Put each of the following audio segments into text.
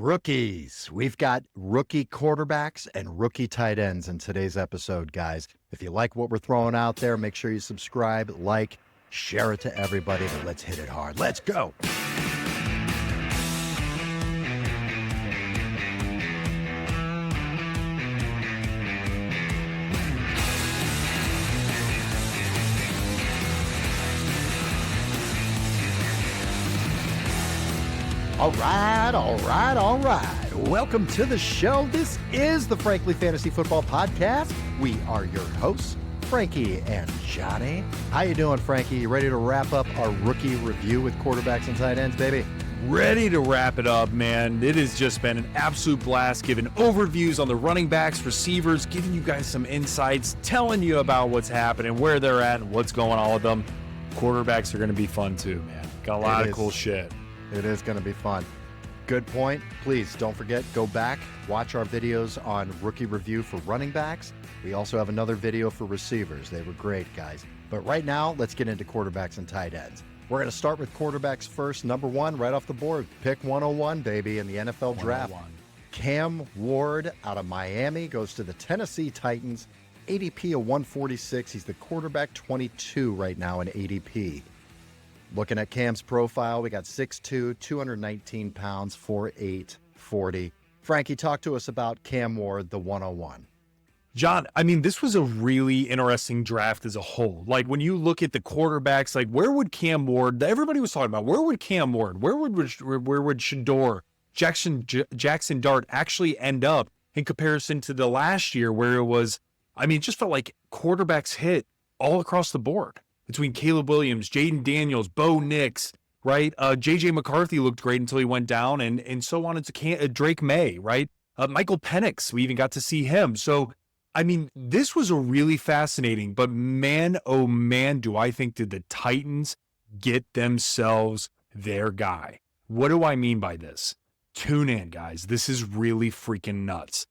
Rookies. We've got rookie quarterbacks and rookie tight ends in today's episode, guys. If you like what we're throwing out there, make sure you subscribe, like, share it to everybody, but let's hit it hard. Let's go. All right. Welcome to the show. This is the Frankly Fantasy Football Podcast. We are your hosts, Frankie and Johnny. How you doing, Frankie? You ready to wrap up our rookie review with quarterbacks and tight ends, baby? Ready to wrap it up, man. It has just been an absolute blast giving overviews on the running backs, receivers, giving you guys some insights, telling you about what's happening, where they're at, and what's going on with them. Quarterbacks are going to be fun too, man. Got a lot of cool shit. It is going to be fun. Good point. Please don't forget, go back, watch our videos on rookie review for running backs. We also have another video for receivers. They were great, guys. But right now, let's get into quarterbacks and tight ends. We're going to start with quarterbacks first. Number one, right off the board, pick 101, baby, in the NFL draft. Cam Ward out of Miami goes to the Tennessee Titans. ADP of 146. He's the quarterback 22 right now in ADP. Looking at Cam's profile, we got 6'2", 219 pounds, 4'8", 40. Frankie, talk to us about Cam Ward, the 101. John, I mean, this was a really interesting draft as a whole. Like, when you look at the quarterbacks, like, where would Cam Ward, everybody was talking about, where would Cam Ward, where would Shedeur, Jaxson Dart actually end up in comparison to the last year where it was, I mean, it just felt like quarterbacks hit all across the board. Between Caleb Williams, Jayden Daniels, Bo Nix, right? J.J. McCarthy looked great until he went down, and so on. It's Drake May, right? Michael Penix, we even got to see him. So, I mean, this was a really fascinating, but man, oh man, do I think did the Titans get themselves their guy. What do I mean by this? Tune in, guys. This is really freaking nuts.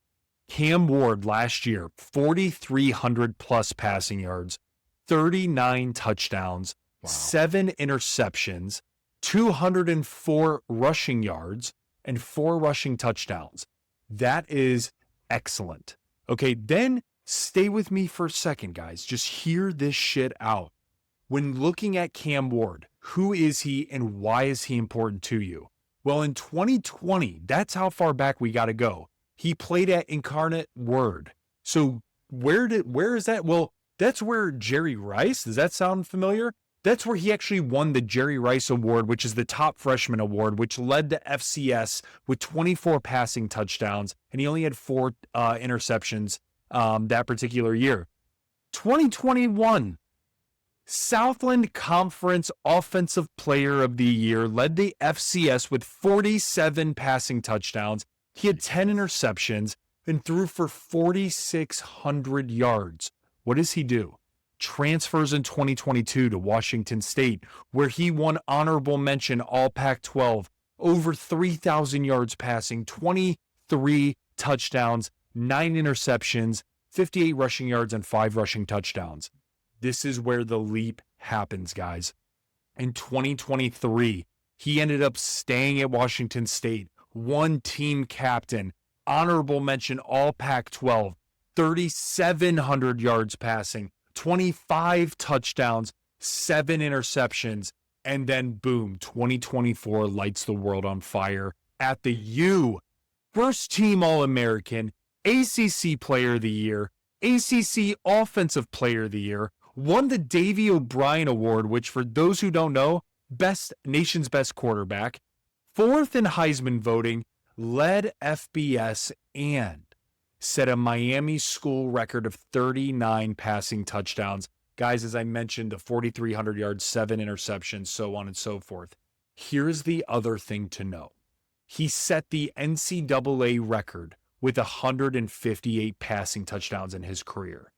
Cam Ward last year, 4,300 plus passing yards, 39 touchdowns, 7 interceptions, 204 rushing yards, and 4 rushing touchdowns. That is excellent. Okay, then stay with me for a second, guys. Just hear this shit out. When looking at Cam Ward, who is he and why is he important to you? Well, in 2020, that's how far back we got to go. He played at Incarnate Word. So where is that? Well, that's where Jerry Rice, does that sound familiar? That's where he actually won the Jerry Rice Award, which is the top freshman award, which led to FCS with 24 passing touchdowns, and he only had 4 interceptions that particular year. 2021, Southland Conference Offensive Player of the Year, led the FCS with 47 passing touchdowns. He had 10 interceptions and threw for 4,600 yards. What does he do? Transfers in 2022 to Washington State, where he won honorable mention All Pac-12, over 3,000 yards passing, 23 touchdowns, 9 interceptions, 58 rushing yards, and 5 rushing touchdowns. This is where the leap happens, guys. In 2023, he ended up staying at Washington State, one team captain, honorable mention All Pac-12, 3,700 yards passing, 25 touchdowns, 7 interceptions, and then boom, 2024 lights the world on fire at the U. First team All-American, ACC Player of the Year, ACC Offensive Player of the Year, won the Davey O'Brien Award, which for those who don't know, nation's best quarterback, 4th in Heisman voting, led FBS, and set a Miami school record of 39 passing touchdowns. Guys, as I mentioned, the 4,300 yards, 7 interceptions, so on and so forth. Here's the other thing to know. He set the NCAA record with 158 passing touchdowns in his career.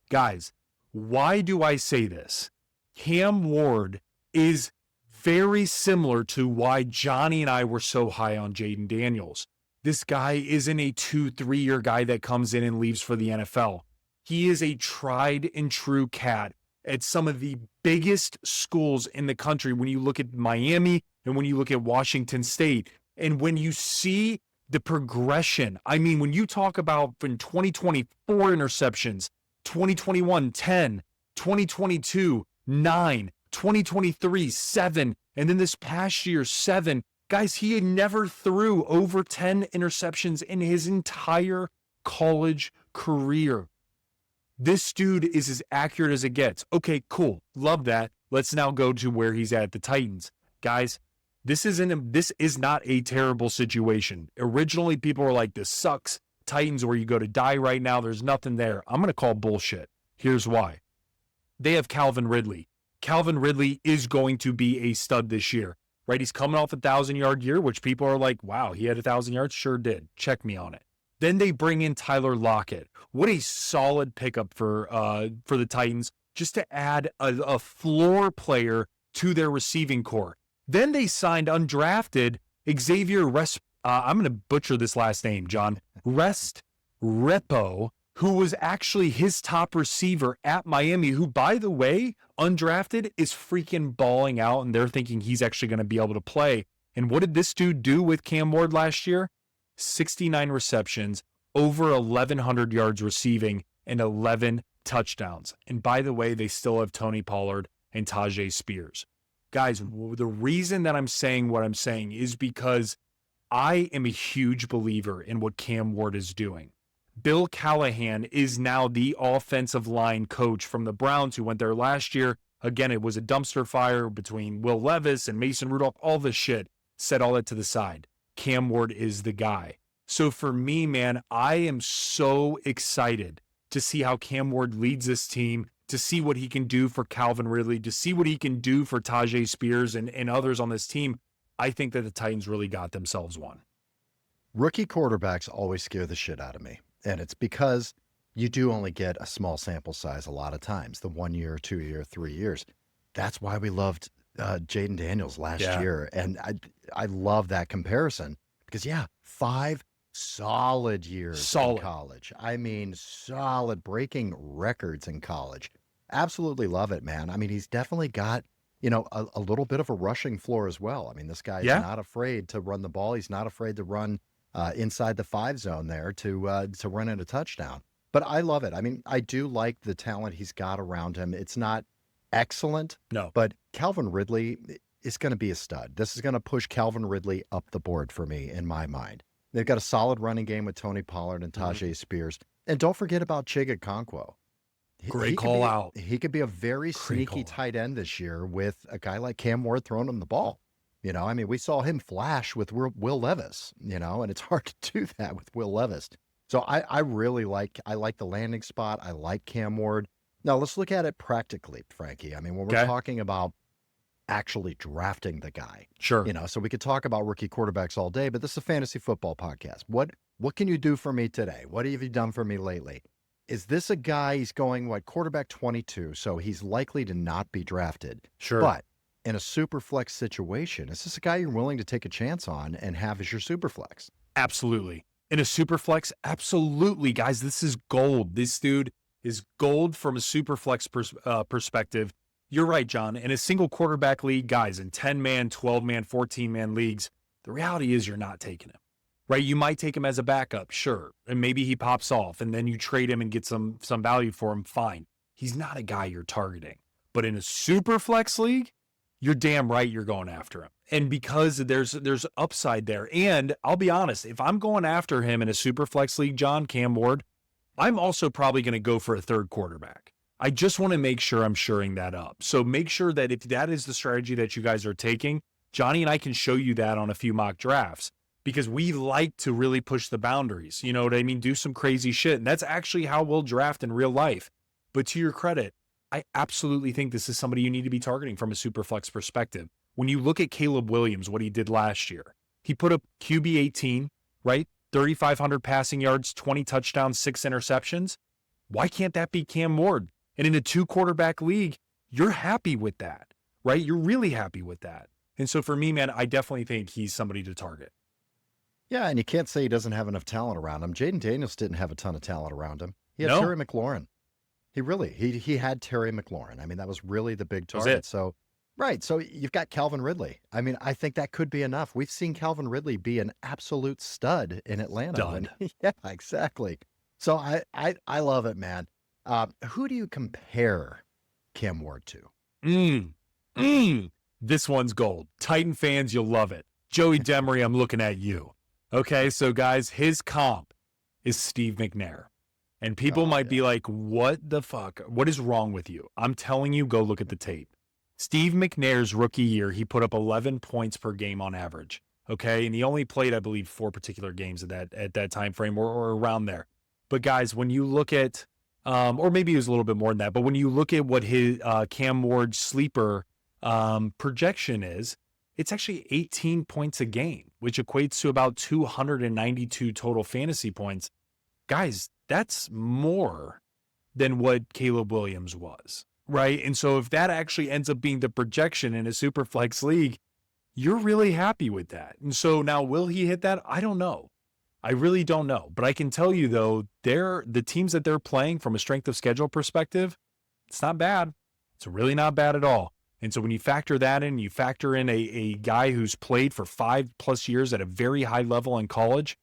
Guys, why do I say this? Cam Ward is very similar to why Johnny and I were so high on Jayden Daniels. This guy isn't a 2-3 year guy that comes in and leaves for the NFL. He is a tried and true cat at some of the biggest schools in the country when you look at Miami and when you look at Washington State. And when you see the progression. I mean, when you talk about in 2024 interceptions, 2021, 10, 2022, 9, 2023, 7, and then this past year, 7. Guys, he had never threw over 10 interceptions in his entire college career. This dude is as accurate as it gets. Okay, cool. Love that. Let's now go to where he's at the Titans. Guys, this is not a terrible situation. Originally, people were like, this sucks. Titans, where you go to die right now, there's nothing there. I'm going to call bullshit. Here's why. They have Calvin Ridley. Calvin Ridley is going to be a stud this year, right? He's coming off a 1,000-yard year, which people are like, wow, he had 1,000 yards? Sure did. Check me on it. Then they bring in Tyler Lockett. What a solid pickup for the Titans, just to add a floor player to their receiving core. Then they signed undrafted Xavier I'm going to butcher this last name, John. Restrepo, who was actually his top receiver at Miami, who, by the way, undrafted, is freaking balling out, and they're thinking he's actually going to be able to play. And what did this dude do with Cam Ward last year? 69 receptions, over 1,100 yards receiving, and 11 touchdowns. And by the way, they still have Tony Pollard and Tajay Spears. Guys, the reason that I'm saying what I'm saying is because I am a huge believer in what Cam Ward is doing. Bill Callahan is now the offensive line coach from the Browns, who went there last year. Again, it was a dumpster fire between Will Levis and Mason Rudolph, all this shit. Set all that to the side. Cam Ward is the guy. So for me, man, I am so excited to see how Cam Ward leads this team, to see what he can do for Calvin Ridley, to see what he can do for Tajay Spears and others on this team. I think that the Titans really got themselves one. Rookie quarterbacks always scare the shit out of me. And it's because you do only get a small sample size a lot of times, the 1 year, 2 year, 3 years. That's why we loved Jayden Daniels last year. And I love that comparison because, 5 solid years in college. I mean, solid, breaking records in college. Absolutely love it, man. I mean, he's definitely got, a little bit of a rushing floor as well. I mean, this guy is not afraid to run the ball. He's not afraid to run inside the 5 zone there to run in a touchdown. But I love it. I mean, I do like the talent he's got around him. It's not excellent, but Calvin Ridley is going to be a stud. This is going to push Calvin Ridley up the board for me in my mind. They've got a solid running game with Tony Pollard and Tajay Spears. And don't forget about Chig Okonkwo. Great call out. He could be a very sneaky tight end this year with a guy like Cam Ward throwing him the ball. I mean, we saw him flash with Will Levis, and it's hard to do that with Will Levis. So I really like the landing spot. I like Cam Ward. Now let's look at it practically, Frankie. I mean, when we're talking about actually drafting the guy, sure. So we could talk about rookie quarterbacks all day, but this is a fantasy football podcast. What can you do for me today? What have you done for me lately? Is this a guy, he's going, quarterback 22, so he's likely to not be drafted. Sure. But in a super flex situation, is this a guy you're willing to take a chance on and have as your super flex? Absolutely. In a super flex, absolutely, guys. This is gold. This dude is gold from a super flex perspective. You're right, John. In a single quarterback league, guys, in 10-man, 12-man, 14-man leagues, the reality is you're not taking him. Right? You might take him as a backup, sure. And maybe he pops off and then you trade him and get some value for him, fine. He's not a guy you're targeting. But in a super flex league, you're damn right you're going after him. And because there's upside there. And I'll be honest, if I'm going after him in a super flex league, John, Cam Ward, I'm also probably going to go for a third quarterback. I just want to make sure I'm shoring that up. So make sure that if that is the strategy that you guys are taking, Johnny and I can show you that on a few mock drafts because we like to really push the boundaries. You know what I mean? Do some crazy shit. And that's actually how we'll draft in real life. But to your credit, I absolutely think this is somebody you need to be targeting from a super flex perspective. When you look at Caleb Williams, what he did last year, he put up QB 18, right? 3,500 passing yards, 20 touchdowns, 6 interceptions. Why can't that be Cam Ward? And in a 2-quarterback league, you're happy with that, right? You're really happy with that. And so for me, man, I definitely think he's somebody to target. Yeah, and you can't say he doesn't have enough talent around him. Jayden Daniels didn't have a ton of talent around him. He had Terry McLaurin. He had Terry McLaurin. I mean, that was really the big target. So Right. So you've got Calvin Ridley. I mean, I think that could be enough. We've seen Calvin Ridley be an absolute stud in Atlanta. Stud. Yeah, exactly. So I love it, man. Who do you compare Cam Ward to? This one's gold. Titan fans, you'll love it. Joey Demery, I'm looking at you. Okay, so guys, his comp is Steve McNair. And people might be like, what the fuck? What is wrong with you? I'm telling you, go look at the tape. Steve McNair's rookie year, he put up 11 points per game on average. Okay, and he only played, I believe, 4 particular games at that time frame or around there. But guys, when you look at, or maybe it was a little bit more than that, but when you look at what his Cam Ward's sleeper projection is, it's actually 18 points a game, which equates to about 292 total fantasy points. Guys, that's more than what Caleb Williams was, right? And so if that actually ends up being the projection in a super flex league, you're really happy with that. And so now, will he hit that? I don't know. I really don't know. But I can tell you, though, the teams that they're playing from a strength of schedule perspective, it's not bad. It's really not bad at all. And so when you factor that in, you factor in a guy who's played for 5+ years at a very high level in college,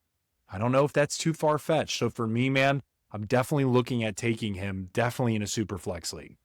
I don't know if that's too far-fetched. So for me, man, I'm definitely looking at taking him definitely in a super flex league.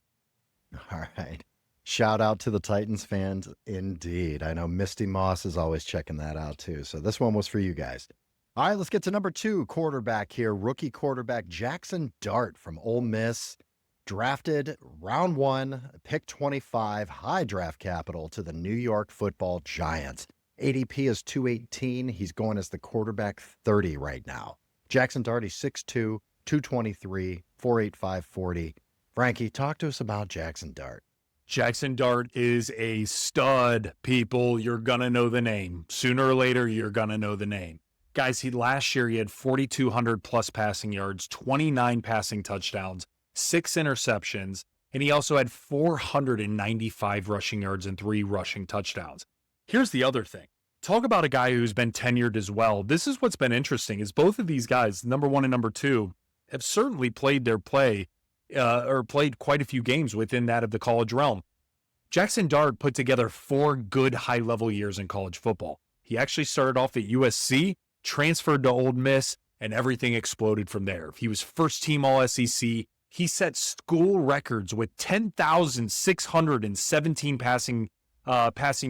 All right. Shout out to the Titans fans. Indeed. I know Misty Moss is always checking that out too. So this one was for you guys. All right, let's get to number 2 quarterback here. Rookie quarterback Jaxson Dart from Ole Miss. Drafted round 1, pick 25, high draft capital to the New York Football Giants. ADP is 218. He's going as the quarterback 30 right now. Jaxson Dart, he's 6'2", 223, 485 40. Frankie, talk to us about Jaxson Dart. Jaxson Dart is a stud, people. You're going to know the name. Sooner or later, you're going to know the name. Guys, last year he had 4,200 plus passing yards, 29 passing touchdowns, 6 interceptions, and he also had 495 rushing yards and 3 rushing touchdowns. Here's the other thing. Talk about a guy who's been tenured as well. This is what's been interesting is both of these guys, number 1 and number 2, have certainly played their play or played quite a few games within that of the college realm. Jaxson Dart put together 4 good high-level years in college football. He actually started off at USC, transferred to Ole Miss, and everything exploded from there. He was first-team All-SEC. He set school records with 10,617 passing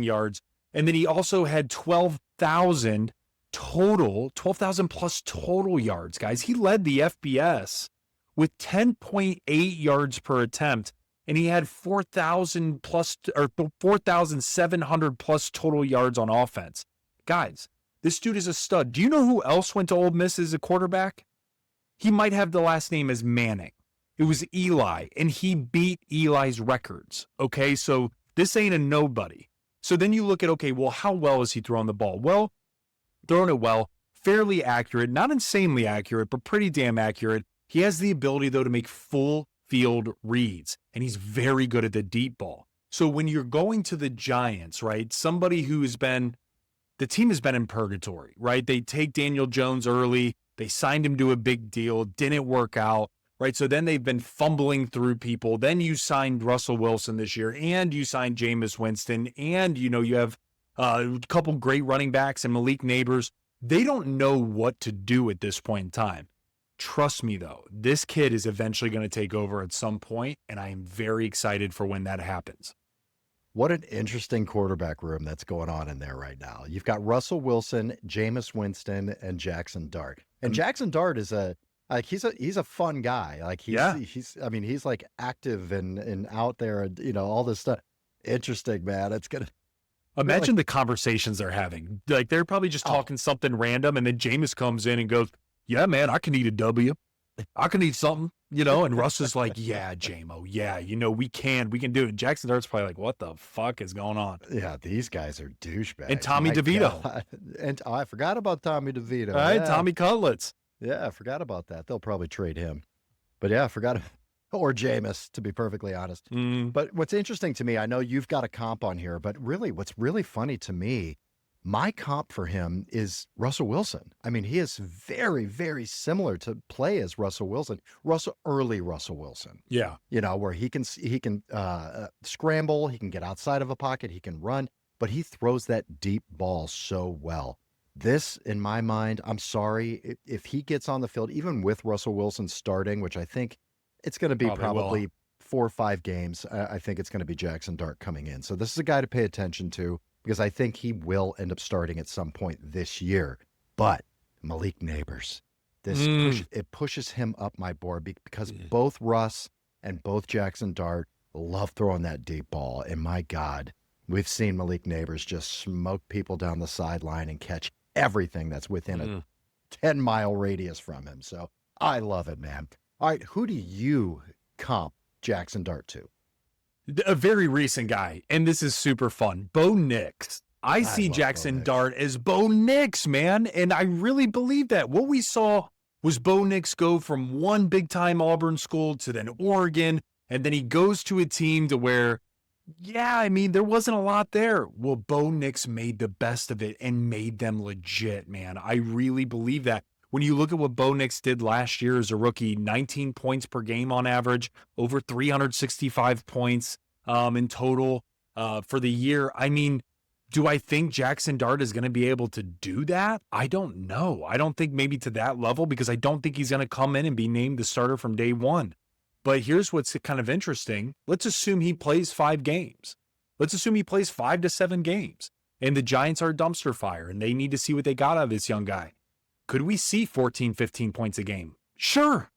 yards, and then he also had 12,000 plus total yards, guys. He led the FBS with 10.8 yards per attempt, and he had 4,700 plus total yards on offense. Guys, this dude is a stud. Do you know who else went to Ole Miss as a quarterback? He might have the last name as Manning. It was Eli, and he beat Eli's records. Okay, so this ain't a nobody. So then you look at, okay, well, how well is he throwing the ball? Well, throwing it well, fairly accurate, not insanely accurate, but pretty damn accurate. He has the ability, though, to make full field reads, and he's very good at the deep ball. So when you're going to the Giants, right, somebody who's been, the team has been in purgatory, right? They take Daniel Jones early. They signed him to a big deal. Didn't work out, right? So then they've been fumbling through people. Then you signed Russell Wilson this year, and you signed Jameis Winston, and, you know, you have a couple great running backs and Malik Neighbors. They don't know what to do at this point in time. Trust me, though, this kid is eventually going to take over at some point, and I am very excited for when that happens. What an interesting quarterback room that's going on in there right now. You've got Russell Wilson, Jameis Winston, and Jaxson Dart. And Jaxson Dart is he's a fun guy. Like he's like active and out there and, you know, all this stuff. Interesting, man. It's gonna imagine the conversations they're having. Like they're probably just talking something random, and then Jameis comes in and goes, "Yeah, man, I can eat a W. I can eat something," you know, and Russ is like, "Yeah, J-Mo, yeah, you know, we can do it." Jaxson Dart's probably like, "What the fuck is going on?" Yeah, these guys are douchebags. And Tommy DeVito. God. And I forgot about Tommy DeVito. All right, Tommy Cutlets. Yeah, I forgot about that. They'll probably trade him. But yeah, I forgot. Or Jameis, to be perfectly honest. But what's interesting to me, I know you've got a comp on here, but really what's really funny to me, My comp for him is Russell Wilson. I mean, he is very, very similar to play as Russell Wilson. Early Russell Wilson. Yeah. Where he can scramble, he can get outside of a pocket, he can run, but he throws that deep ball so well. This, in my mind, I'm sorry, if he gets on the field, even with Russell Wilson starting, which I think it's going to be probably 4 or 5 games, I think it's going to be Jaxson Dart coming in. So this is a guy to pay attention to, because I think he will end up starting at some point this year. But Malik Neighbors, it pushes him up my board because both Russ and both Jaxson Dart love throwing that deep ball. And my God, we've seen Malik Neighbors just smoke people down the sideline and catch everything that's within a 10-mile radius from him. So I love it, man. All right, who do you comp Jaxson Dart to? A very recent guy, and this is super fun. Bo Nix. I see Jaxson Dart as Bo Nix, man, and I really believe that. What we saw was Bo Nix go from one big-time Auburn school to then Oregon, and then he goes to a team to where, there wasn't a lot there. Well, Bo Nix made the best of it and made them legit, man. I really believe that. When you look at what Bo Nix did last year as a rookie, 19 points per game on average, over 365 points in total for the year. I mean, do I think Jaxson Dart is going to be able to do that? I don't know. I don't think maybe to that level, because I don't think he's going to come in and be named the starter from day one. But here's what's kind of interesting. Let's assume he plays 5 games. Let's assume he plays 5 to 7 games. And the Giants are a dumpster fire, and they need to see what they got out of this young guy. Could we see 14, 15 points a game? Sure.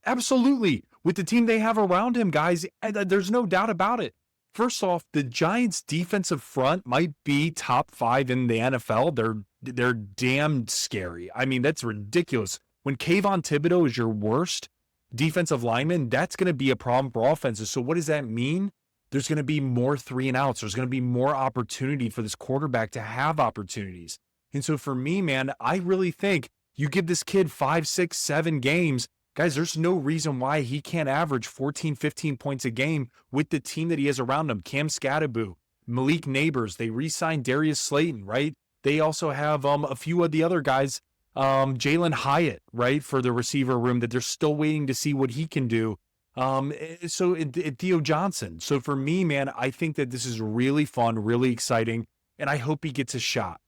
Absolutely. With the team they have around him, guys, there's no doubt about it. First off, the Giants' defensive front might be top 5 in the NFL. They're damn scary. I mean, that's ridiculous. When Kayvon Thibodeau is your worst defensive lineman, that's going to be a problem for offenses. So what does that mean? There's going to be more 3 and outs. There's going to be more opportunity for this quarterback to have opportunities. And so for me, man, I really think you give this kid 5, 6, 7 games, guys, there's no reason why he can't average 14, 15 points a game with the team that he has around him. Cam Scatterbo, Malik Neighbors, they re-signed Darius Slayton, right? They also have a few of the other guys, Jalen Hyatt, right, for the receiver room that they're still waiting to see what he can do. So Theo Johnson. So for me, man, I think that this is really fun, really exciting, and I hope he gets a shot.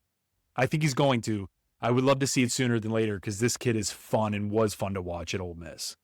I think he's going to. I would love to see it sooner than later, because this kid is fun and was fun to watch at Ole Miss.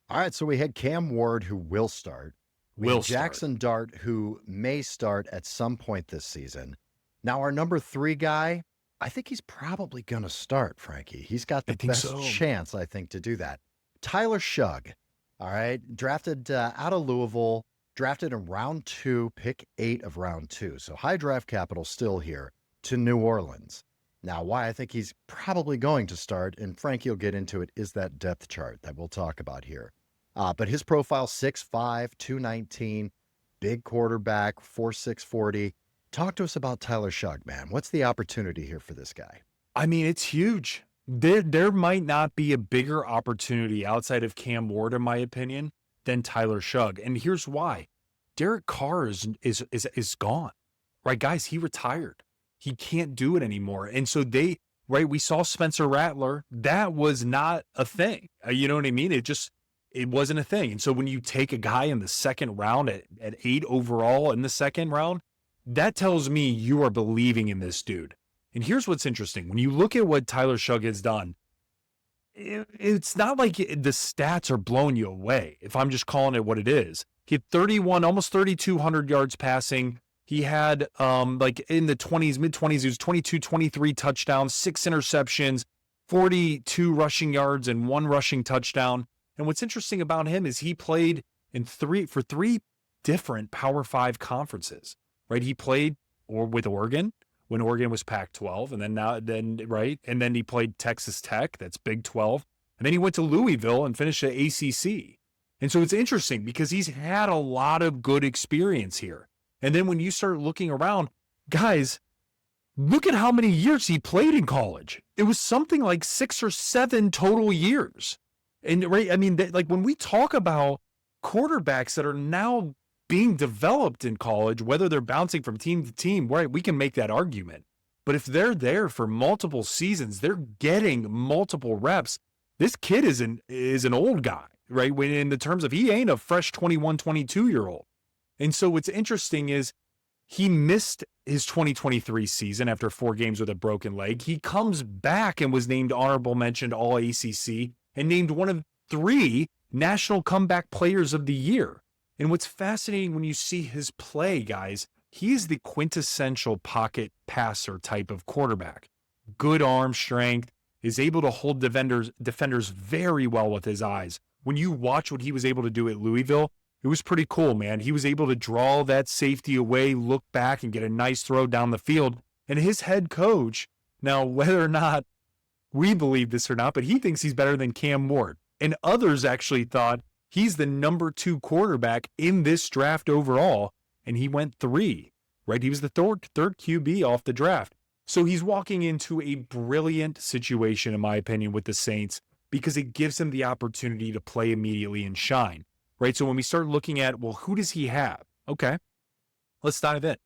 All right, so we had Cam Ward, who will start. Jaxson Dart, who may start at some point this season. Now, our number 3 guy, I think he's probably going to start, Frankie. He's got the best chance, I think, to do that. Tyler Shough, all right, drafted out of Louisville, drafted in round 2, pick 8 of round 2. So high draft capital still here, to New Orleans. Now, why I think he's probably going to start, and Frankie will get into it, is that depth chart that we'll talk about here. But his profile, 6'5", 219, big quarterback, 4.6 40. Talk to us about Tyler Shough, man. What's the opportunity here for this guy? I mean, it's huge. There might not be a bigger opportunity outside of Cam Ward, in my opinion, than Tyler Shough. And here's why. Derek Carr is gone. Right, guys, he retired. He can't do it anymore. And so we saw Spencer Rattler. That was not a thing. You know what I mean? It wasn't a thing. And so when you take a guy in the second round at 8 overall in the second round, that tells me you are believing in this dude. And here's what's interesting. When you look at what Tyler Shough has done, it's not like the stats are blowing you away, if I'm just calling it what it is. He had 31, almost 3,200 yards passing. He had, in the 20s, mid-20s, he was 22, 23 touchdowns, 6 interceptions, 42 rushing yards, and 1 rushing touchdown. And what's interesting about him is he played for 3 different Power 5 conferences, right? He played with Oregon when Oregon was Pac-12, and then he played Texas Tech, that's Big 12, and then he went to Louisville and finished the ACC. And so it's interesting because he's had a lot of good experience here. And then when you start looking around, guys, look at how many years he played in college. It was something like 6 or 7 total years. And right, I mean, like when we talk about quarterbacks that are now being developed in college, whether they're bouncing from team to team, right, we can make that argument. But if they're there for multiple seasons, they're getting multiple reps. This kid is an old guy, right? When in the terms of he ain't a fresh 21, 22-year-old. And so what's interesting is he missed his 2023 season after 4 games with a broken leg. He comes back and was named honorable mention All ACC and named one of 3 National Comeback Players of the Year. And what's fascinating when you see his play, guys, he is the quintessential pocket passer type of quarterback. Good arm strength, is able to hold defenders very well with his eyes. When you watch what he was able to do at Louisville, it was pretty cool, man. He was able to draw that safety away, look back, and get a nice throw down the field. And his head coach, now whether or not we believe this or not, but he thinks he's better than Cam Ward. And others actually thought he's the number 2 quarterback in this draft overall, and he went 3, right? He was the third QB off the draft. So he's walking into a brilliant situation, in my opinion, with the Saints because it gives him the opportunity to play immediately and shine, right? So when we start looking at, well, who does he have? Okay, let's dive in.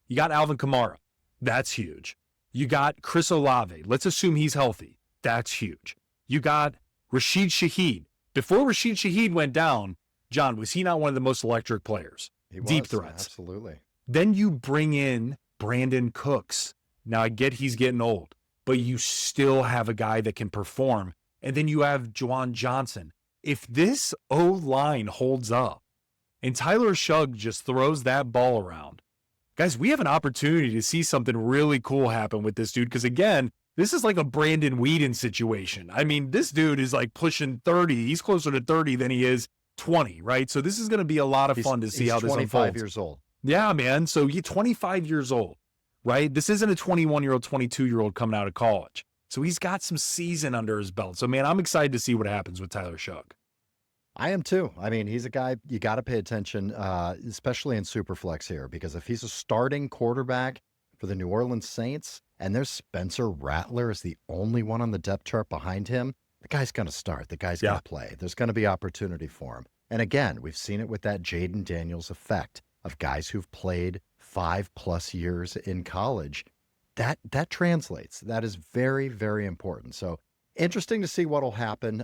You got Alvin Kamara. That's huge. You got Chris Olave. Let's assume he's healthy. That's huge. You got Rashid Shaheed. Before Rashid Shaheed went down, John, was he not one of the most electric players? He was, deep threats. Absolutely. Then you bring in Brandon Cooks. Now, I get he's getting old, but you still have a guy that can perform. And then you have Juwan Johnson. If this O-line holds up and Tyler Shough just throws that ball around, guys, we have an opportunity to see something really cool happen with this dude. Because, again, this is like a Brandon Weeden situation. I mean, this dude is like pushing 30. He's closer to 30 than he is 20, right? So this is going to be a lot of fun to see how this unfolds. He's 25 years old. Yeah, man. So you're 25 years old. Right? This isn't a 21-year-old, 22-year-old coming out of college. So he's got some season under his belt. So, man, I'm excited to see what happens with Tyler Shough. I am too. I mean, he's a guy you got to pay attention, especially in Superflex here, because if he's a starting quarterback for the New Orleans Saints and there's Spencer Rattler is the only one on the depth chart behind him, the guy's going to start. The guy's going to play. There's going to be opportunity for him. And again, we've seen it with that Jayden Daniels effect of guys who've played 5+ years in college. That translates. That is very, very important. So interesting to see what'll happen.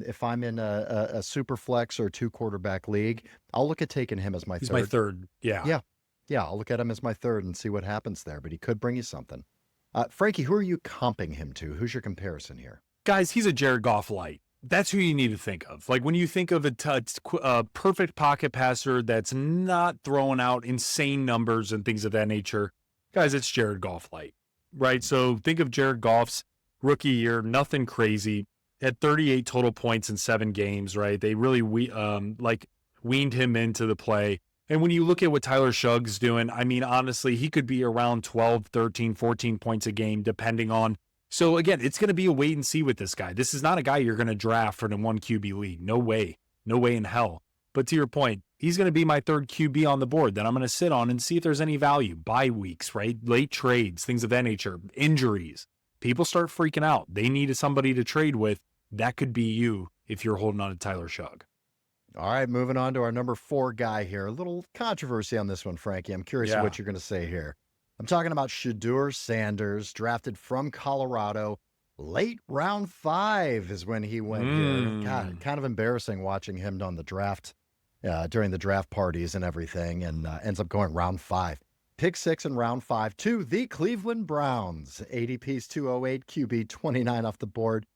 If I'm in a super flex or 2 quarterback league, I'll look at taking him as my third. He's my third. Yeah. I'll look at him as my third and see what happens there, but he could bring you something. Frankie, who are you comping him to? Who's your comparison here? Guys, he's a Jared Goff light. That's who you need to think of. Like when you think of a perfect pocket passer that's not throwing out insane numbers and things of that nature, guys, it's Jared Goff light, right? So think of Jared Goff's rookie year, nothing crazy, had 38 total points in 7 games, right? They really weaned him into the play. And when you look at what Tyler Shough's doing, I mean, honestly, he could be around 12, 13, 14 points a game, depending on. So again, it's going to be a wait and see with this guy. This is not a guy you're going to draft for the 1 QB league. No way. No way in hell. But to your point, he's going to be my third QB on the board that I'm going to sit on and see if there's any value. Bye weeks, right? Late trades, things of that nature, injuries. People start freaking out. They need somebody to trade with. That could be you if you're holding on to Tyler Shough. All right, moving on to our number 4 guy here. A little controversy on this one, Frankie. I'm curious what you're going to say here. I'm talking about Shedeur Sanders, drafted from Colorado. Late round 5 is when he went here. God, kind of embarrassing watching him on the draft, during the draft parties and everything, and ends up going round 5. Pick 6 in round 5 to the Cleveland Browns. ADP's 208, QB 29 off the board.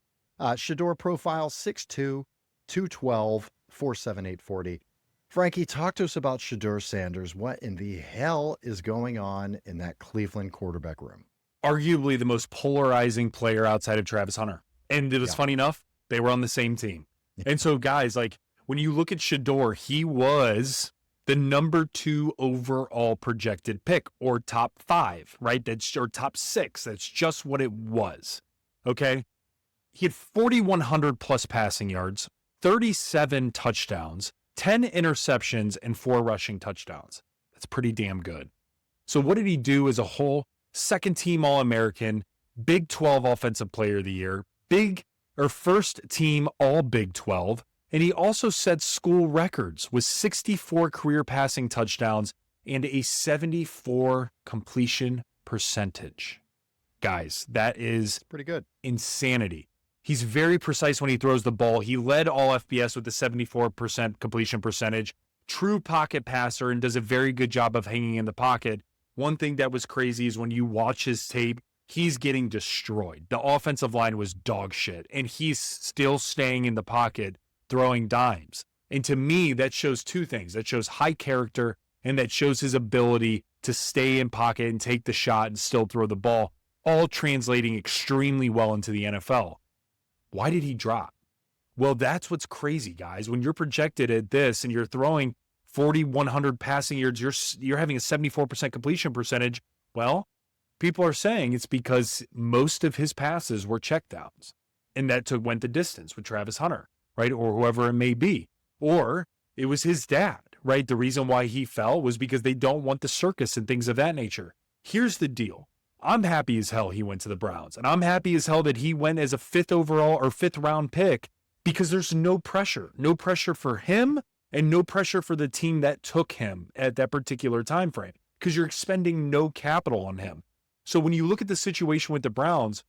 Shedeur profile 6'2", 212, 4.78 40. Frankie, talk to us about Shedeur Sanders. What in the hell is going on in that Cleveland quarterback room? Arguably the most polarizing player outside of Travis Hunter. And it was funny enough, they were on the same team. And so, guys, like when you look at Shedeur, he was the number 2 overall projected pick, or top 5, right? Or top 6. That's just what it was. Okay. He had 4,100 plus passing yards, 37 touchdowns, 10 interceptions, and 4 rushing touchdowns. That's pretty damn good. So what did he do as a whole? Second team All-American, Big 12 Offensive Player of the Year, first team All Big 12. And he also set school records with 64 career passing touchdowns and a 74 completion percentage. guys. That is Pretty good. insanity. He's very precise when he throws the ball. He led all FBS with a 74% completion percentage. True pocket passer and does a very good job of hanging in the pocket. One thing that was crazy is when you watch his tape, he's getting destroyed. The offensive line was dog shit, and he's still staying in the pocket, throwing dimes. And to me, that shows two things. That shows high character, and that shows his ability to stay in pocket and take the shot and still throw the ball, all translating extremely well into the NFL. Why did he drop? Well, that's what's crazy, guys. When you're projected at this and you're throwing 4,100 passing yards, you're having a 74% completion percentage. Well, people are saying it's because most of his passes were checkdowns, and that went the distance with Travis Hunter, right? Or whoever it may be. Or it was his dad, right? The reason why he fell was because they don't want the circus and things of that nature. Here's the deal. I'm happy as hell he went to the Browns, and I'm happy as hell that he went as a 5th overall or 5th round pick, because there's no pressure for him and no pressure for the team that took him at that particular time frame, because you're expending no capital on him. So when you look at the situation with the Browns,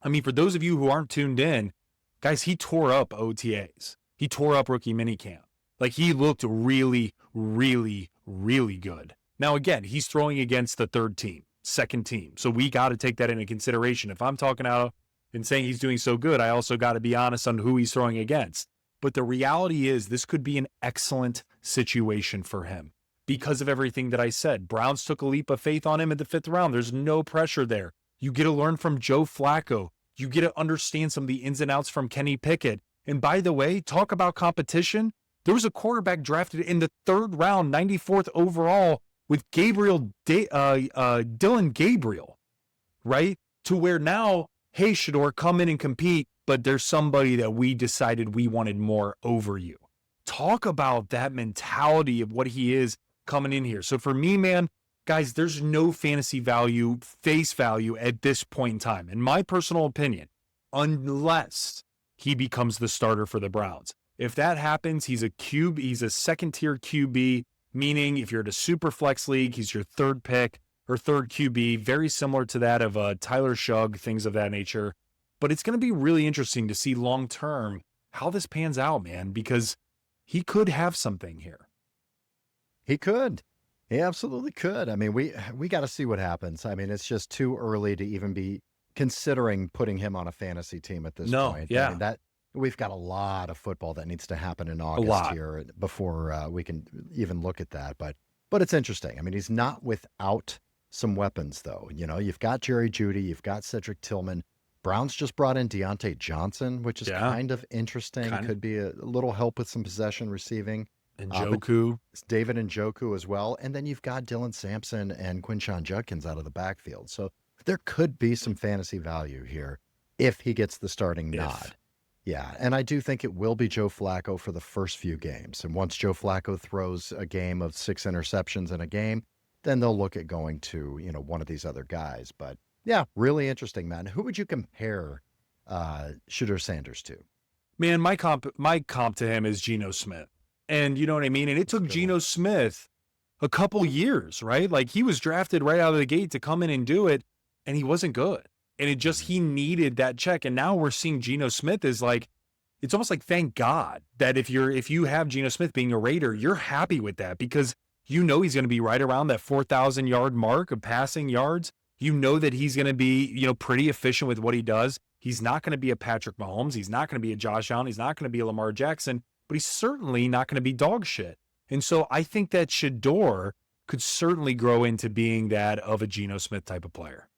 I mean, for those of you who aren't tuned in, guys, he tore up OTAs. He tore up rookie minicamp. Like, he looked really, really, really good. Now, again, he's throwing against the third team, second team. So we got to take that into consideration. If I'm talking out and saying he's doing so good, I also got to be honest on who he's throwing against. But the reality is this could be an excellent situation for him because of everything that I said. Browns took a leap of faith on him in the 5th round. There's no pressure there. You get to learn from Joe Flacco. You get to understand some of the ins and outs from Kenny Pickett. And by the way, talk about competition. There was a quarterback drafted in the 3rd round, 94th overall, with Dylan Gabriel, right? To where now, hey, Shedeur, come in and compete, but there's somebody that we decided we wanted more over you. Talk about that mentality of what he is coming in here. So for me, man, guys, there's no fantasy value, face value at this point in time, in my personal opinion, unless he becomes the starter for the Browns. If that happens, he's a 2nd-tier QB, meaning if you're at a super flex league, he's your 3rd pick or 3rd QB, very similar to that of Tyler Shough, things of that nature. But it's going to be really interesting to see long-term how this pans out, man, because he could have something here. He could. He absolutely could. I mean, we got to see what happens. I mean, it's just too early to even be considering putting him on a fantasy team at this point. Yeah. I mean, we've got a lot of football that needs to happen in August here before we can even look at that. But it's interesting. I mean, he's not without some weapons, though. You know, you've got Jerry Jeudy, you've got Cedric Tillman. Browns just brought in Deontay Johnson, which is kind of interesting. Could be a little help with some possession receiving. And Njoku. David Njoku as well. And then you've got Dylan Sampson and Quinshon Judkins out of the backfield. So there could be some fantasy value here if he gets the starting nod. Yeah, and I do think it will be Joe Flacco for the first few games. And once Joe Flacco throws a game of 6 interceptions in a game, then they'll look at going to, one of these other guys. But yeah, really interesting, man. Who would you compare Shedeur Sanders to? Man, my comp to him is Geno Smith. And you know what I mean? And it took Geno Smith a couple years, right? Like, he was drafted right out of the gate to come in and do it, and he wasn't good. And he needed that check. And now we're seeing Geno Smith is like, it's almost like, thank God that if you have Geno Smith being a Raider, you're happy with that, because you know he's going to be right around that 4,000 yard mark of passing yards. You know that he's going to be, pretty efficient with what he does. He's not going to be a Patrick Mahomes. He's not going to be a Josh Allen. He's not going to be a Lamar Jackson, but he's certainly not going to be dog shit. And so I think that Shedeur could certainly grow into being that of a Geno Smith type of player.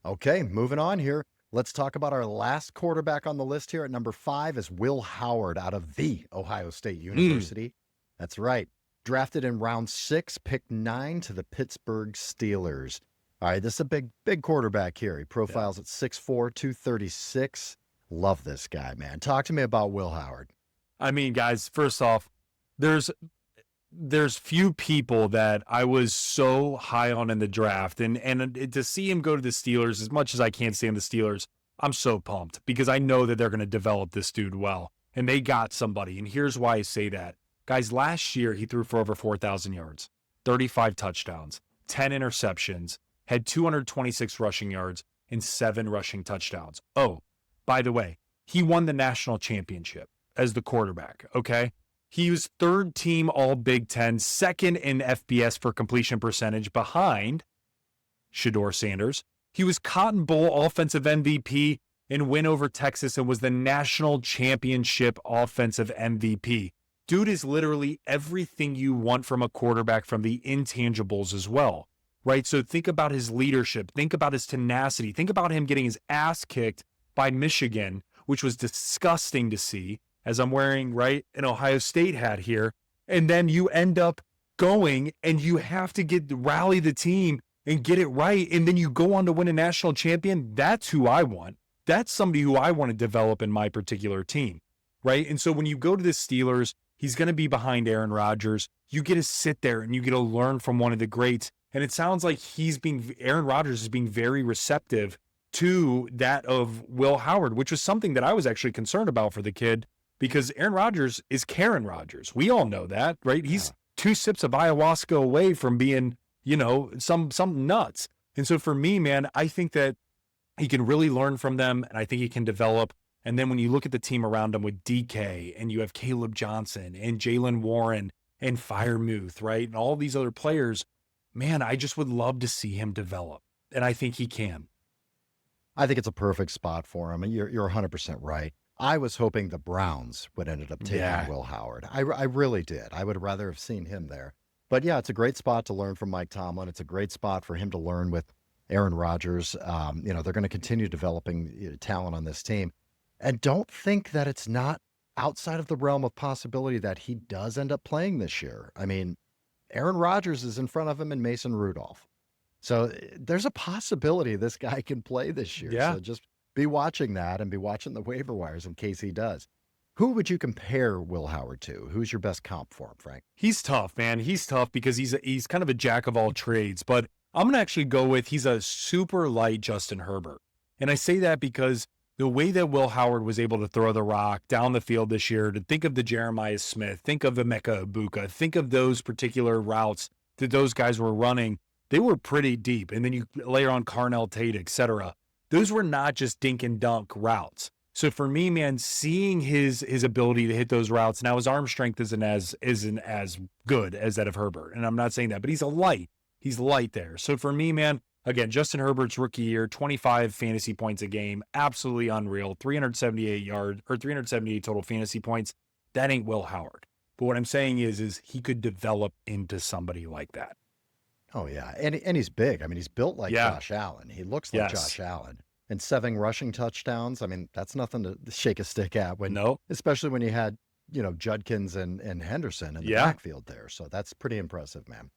Okay, moving on here. Let's talk about our last quarterback on the list here. At number 5 is Will Howard out of the Ohio State University. That's right. Drafted in round 6, pick 9 to the Pittsburgh Steelers. All right, this is a big quarterback here. He profiles at 6'4", 236. Love this guy, man. Talk to me about Will Howard. I mean, guys, first off, there's few people that I was so high on in the draft, and to see him go to the Steelers, as much as I can't stand the Steelers, I'm so pumped, because I know that they're going to develop this dude well, and they got somebody. And here's why I say that. Guys, last year he threw for over 4,000 yards, 35 touchdowns, 10 interceptions, had 226 rushing yards and 7 rushing touchdowns. Oh, by the way, he won the national championship as the quarterback, okay? He was 3rd team all Big Ten, 2nd in FBS for completion percentage behind Shedeur Sanders. He was Cotton Bowl offensive MVP and win over Texas and was the national championship offensive MVP. Dude is literally everything you want from a quarterback, from the intangibles as well, right? So think about his leadership. Think about his tenacity. Think about him getting his ass kicked by Michigan, which was disgusting to see, as I'm wearing, right, an Ohio State hat here. And then you end up going and you have to rally the team and get it right. And then you go on to win a national champion. That's who I want. That's somebody who I want to develop in my particular team, right? And so when you go to the Steelers, he's going to be behind Aaron Rodgers. You get to sit there and you get to learn from one of the greats. And it sounds like Aaron Rodgers is being very receptive to that of Will Howard, which was something that I was actually concerned about for the kid, because Aaron Rodgers is Karen Rodgers. We all know that, right? He's 2 sips of ayahuasca away from being, some nuts. And so for me, man, I think that he can really learn from them, and I think he can develop. And then when you look at the team around him with DK, and you have Caleb Johnson and Jaylen Warren and Freiermuth, right? And all these other players, man, I just would love to see him develop. And I think he can. I think it's a perfect spot for him. And you're 100% right. I was hoping the Browns would end up taking Will Howard. I really did. I would rather have seen him there. But yeah, it's a great spot to learn from Mike Tomlin. It's a great spot for him to learn with Aaron Rodgers. They're going to continue developing talent on this team. And don't think that it's not outside of the realm of possibility that he does end up playing this year. I mean, Aaron Rodgers is in front of him and Mason Rudolph. So there's a possibility this guy can play this year. Yeah. So just be watching that and be watching the waiver wires in case he does. Who would you compare Will Howard to? Who's your best comp for him, Frank? He's tough, man. He's tough because he's kind of a jack of all trades. But I'm going to actually go with, he's a super light Justin Herbert. And I say that because the way that Will Howard was able to throw the rock down the field this year, to think of the Jeremiah Smith, think of Emeka Ibuka, think of those particular routes that those guys were running, they were pretty deep. And then you layer on Carnell Tate, etc. Those were not just dink and dunk routes. So for me, man, seeing his ability to hit those routes, now his arm strength isn't as good as that of Herbert. And I'm not saying that, but he's light there. So for me, man, again, Justin Herbert's rookie year, 25 fantasy points a game, absolutely unreal, 378 total fantasy points. That ain't Will Howard. But what I'm saying is he could develop into somebody like that. Oh yeah. And he's big. I mean, he's built like Josh Allen. He looks like Josh Allen. And 7 rushing touchdowns. I mean, that's nothing to shake a stick at especially when you had, Judkins and Henderson in the backfield there. So that's pretty impressive, man.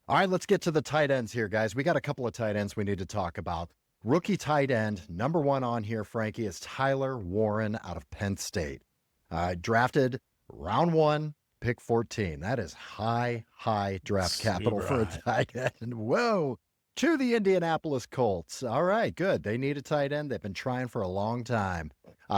All right, let's get to the tight ends here, guys. We got a couple of tight ends we need to talk about. Rookie tight end, number 1 on here, Frankie, is Tyler Warren out of Penn State. Drafted round 1, pick 14. That is high draft capital for a tight end. Whoa. To the Indianapolis Colts. All right, good. They need a tight end. They've been trying for a long time.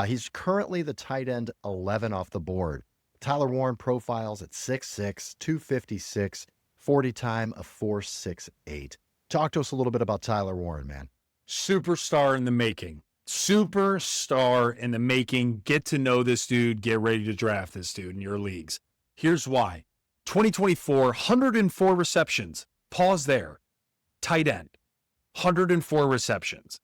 He's currently the tight end 11 off the board. Tyler Warren profiles at 6'6", 256, 40 time of 4.68. Talk to us a little bit about Tyler Warren, man. Superstar in the making. Superstar in the making. Get to know this dude. Get ready to draft this dude in your leagues. Here's why. 2024, 104 receptions. Pause there. Tight end, 104 receptions,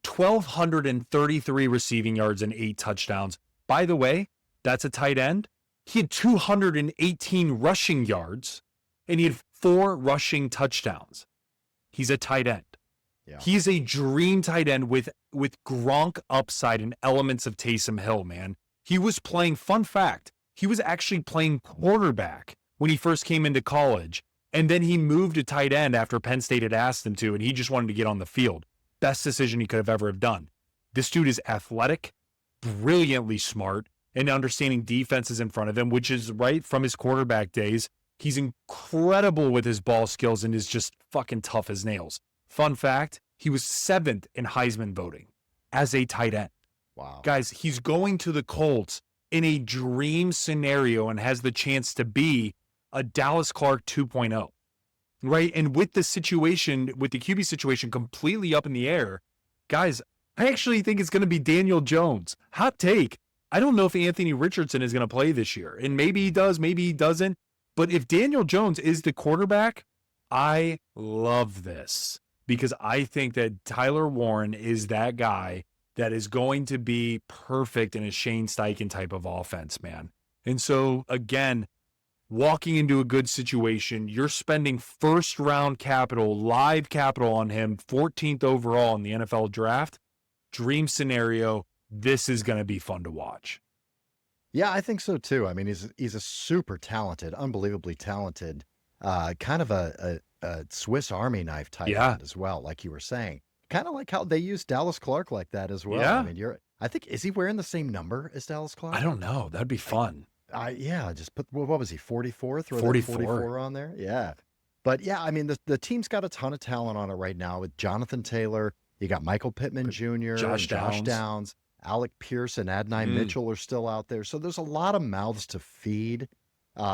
1,233 receiving yards and 8 touchdowns. By the way, that's a tight end. He had 218 rushing yards and he had 4 rushing touchdowns. He's a tight end. Yeah. He's a dream tight end with Gronk upside and elements of Taysom Hill, man. He was playing, fun fact, he was actually playing quarterback when he first came into college. And then he moved to tight end after Penn State had asked him to, and he just wanted to get on the field. Best decision he could have ever have done. This dude is athletic, brilliantly smart, and understanding defenses in front of him, which is right from his quarterback days. He's incredible with his ball skills and is just fucking tough as nails. Fun fact, he was 7th in Heisman voting as a tight end. Wow. Guys, he's going to the Colts in a dream scenario and has the chance to be a Dallas Clark 2.0. right? And with the situation, with the QB situation completely up in the air, guys, I actually think it's going to be Daniel Jones. Hot take. I don't know if Anthony Richardson is going to play this year. And maybe he does, maybe he doesn't. But if Daniel Jones is the quarterback, I love this because I think that Tyler Warren is that guy that is going to be perfect in a Shane Steichen type of offense, man. And so, again, walking into a good situation, you're spending first round capital, live capital on him, 14th overall in the NFL draft. Dream scenario. This is going to be fun to watch. Yeah, I think so too. I mean, he's a super talented, unbelievably talented, kind of a Swiss Army knife type end as well, like you were saying. Kind of like how they use Dallas Clark like that as well. Yeah. I mean, I think, is he wearing the same number as Dallas Clark? I don't know. That'd be fun. Just put, what was he, 44? Throw 44. 44 on there. Yeah. But yeah, I mean, the team's got a ton of talent on it right now with Jonathan Taylor. You got Michael Pittman Jr., Josh Downs. Alec Pierce and Adonai Mitchell are still out there. So there's a lot of mouths to feed.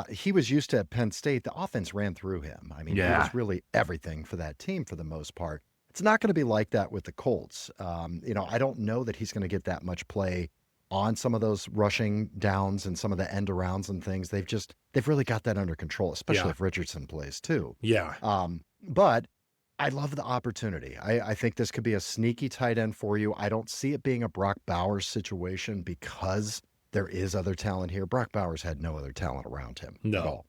He was used to at Penn State. The offense ran through him. I mean, he was really everything for that team for the most part. It's not going to be like that with the Colts. I don't know that he's going to get that much play on some of those rushing downs and some of the end arounds and things. They've really got that under control, especially if Richardson plays too. Yeah. But I love the opportunity. I think this could be a sneaky tight end for you. I don't see it being a Brock Bowers situation because there is other talent here. Brock Bowers had no other talent around him at all.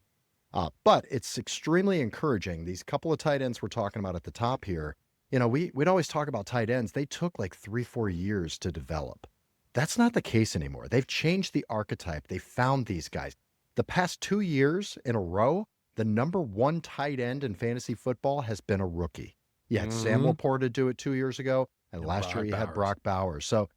But it's extremely encouraging. These couple of tight ends we're talking about at the top here, we'd always talk about tight ends. They took like 3-4 years to develop. That's not the case anymore. They've changed the archetype. They found these guys. The past 2 years in a row, the number one tight end in fantasy football has been a rookie. You had Sam LaPorta do it 2 years ago, and last year you had Brock Bowers. So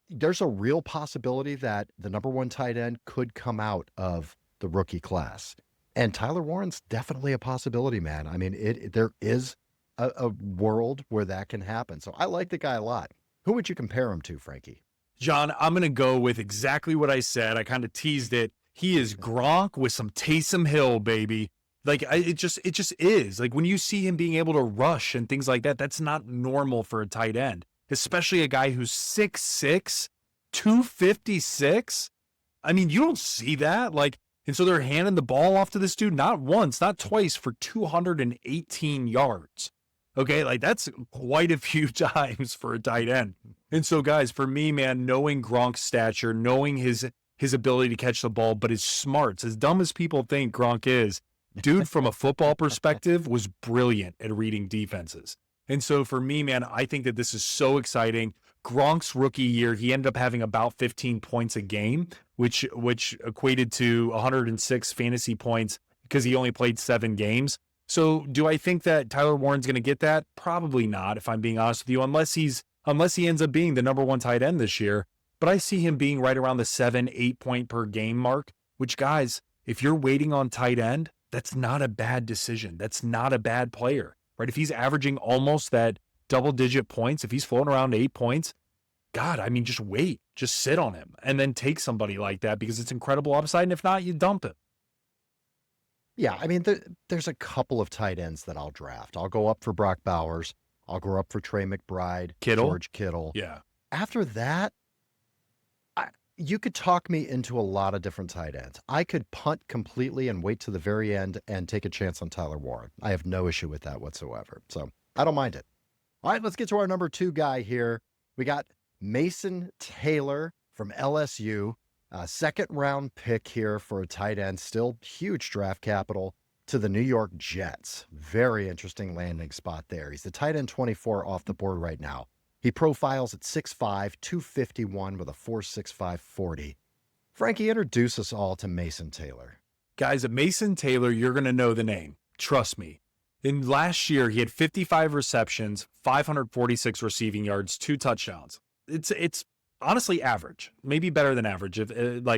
there's a real possibility that the number one tight end could come out of the rookie class. And Tyler Warren's definitely a possibility, man. I mean, there is a world where that can happen. So I like the guy a lot. Who would you compare him to, Frankie? John, I'm going to go with exactly what I said. I kind of teased it. He is Gronk with some Taysom Hill, baby. Like, it just is. Like, when you see him being able to rush and things like that, that's not normal for a tight end, especially a guy who's 6'6", 256. I mean, you don't see that. Like, and so they're handing the ball off to this dude not once, not twice, for 218 yards. Okay, like that's quite a few times for a tight end. And so, guys, for me, man, knowing Gronk's stature, knowing his ability to catch the ball, but his smarts, as dumb as people think Gronk is, dude, from a football perspective, was brilliant at reading defenses. And so for me, man, I think that this is so exciting. Gronk's rookie year, he ended up having about 15 points a game, which equated to 106 fantasy points because he only played 7 games. So do I think that Tyler Warren's going to get that? Probably not, if I'm being honest with you, unless he ends up being the number one tight end this year. But I see him being right around the 7-8 point per game mark, which, guys, if you're waiting on tight end, that's not a bad decision. That's not a bad player, right? If he's averaging almost that double-digit points, if he's floating around 8 points, God, I mean, just wait. Just sit on him and then take somebody like that because it's incredible upside. And if not, you dump him. Yeah, I mean, there's a couple of tight ends that I'll draft. I'll go up for Brock Bowers. I'll go up for Trey McBride, George Kittle. Yeah. After that, you could talk me into a lot of different tight ends. I could punt completely and wait to the very end and take a chance on Tyler Warren. I have no issue with that whatsoever. So I don't mind it. All right, let's get to our number 2 guy here. We got Mason Taylor from LSU. Second round pick here for a tight end, still huge draft capital to the New York Jets. Very interesting landing spot there. He's the tight end 24 off the board right now. He profiles at 6'5", 251 with a 4.65 40. Frankie, introduce us all to Mason Taylor. Guys, at Mason Taylor, you're going to know the name. Trust me. In last year, he had 55 receptions, 546 receiving yards, 2 touchdowns. It's honestly average, maybe better than average,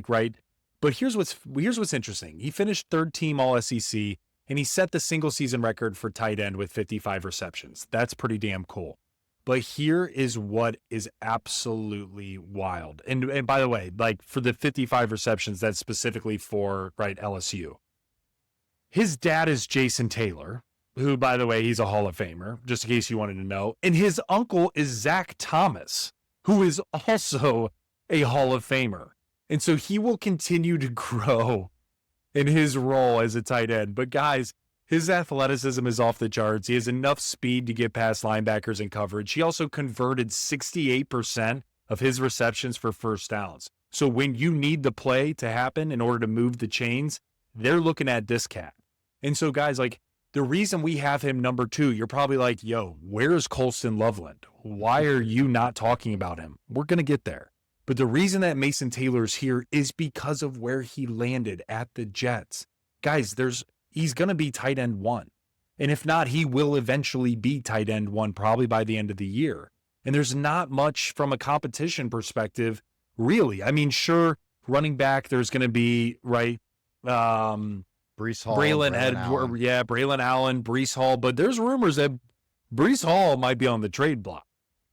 right? But here's what's interesting. He finished 3rd team All SEC, and he set the single season record for tight end with 55 receptions. That's pretty damn cool. But here is what is absolutely wild. And by the way, like for the 55 receptions, that's specifically for LSU. His dad is Jason Taylor, who, by the way, he's a Hall of Famer, just in case you wanted to know. And his uncle is Zach Thomas, who is also a Hall of Famer. And so he will continue to grow in his role as a tight end. But guys, his athleticism is off the charts. He has enough speed to get past linebackers in coverage. He also converted 68% of his receptions for first downs. So when you need the play to happen in order to move the chains, they're looking at this cat. And so guys, like, the reason we have him number 2, you're probably like, yo, where's Colston Loveland? Why are you not talking about him? We're going to get there. But the reason that Mason Taylor's here is because of where he landed at the Jets. Guys, he's going to be tight end 1. And if not, he will eventually be tight end 1 probably by the end of the year. And there's not much from a competition perspective, really. I mean, sure, running back, there's going to be, right, Breece Hall, Braylon Allen, Breece Hall, but there's rumors that Breece Hall might be on the trade block,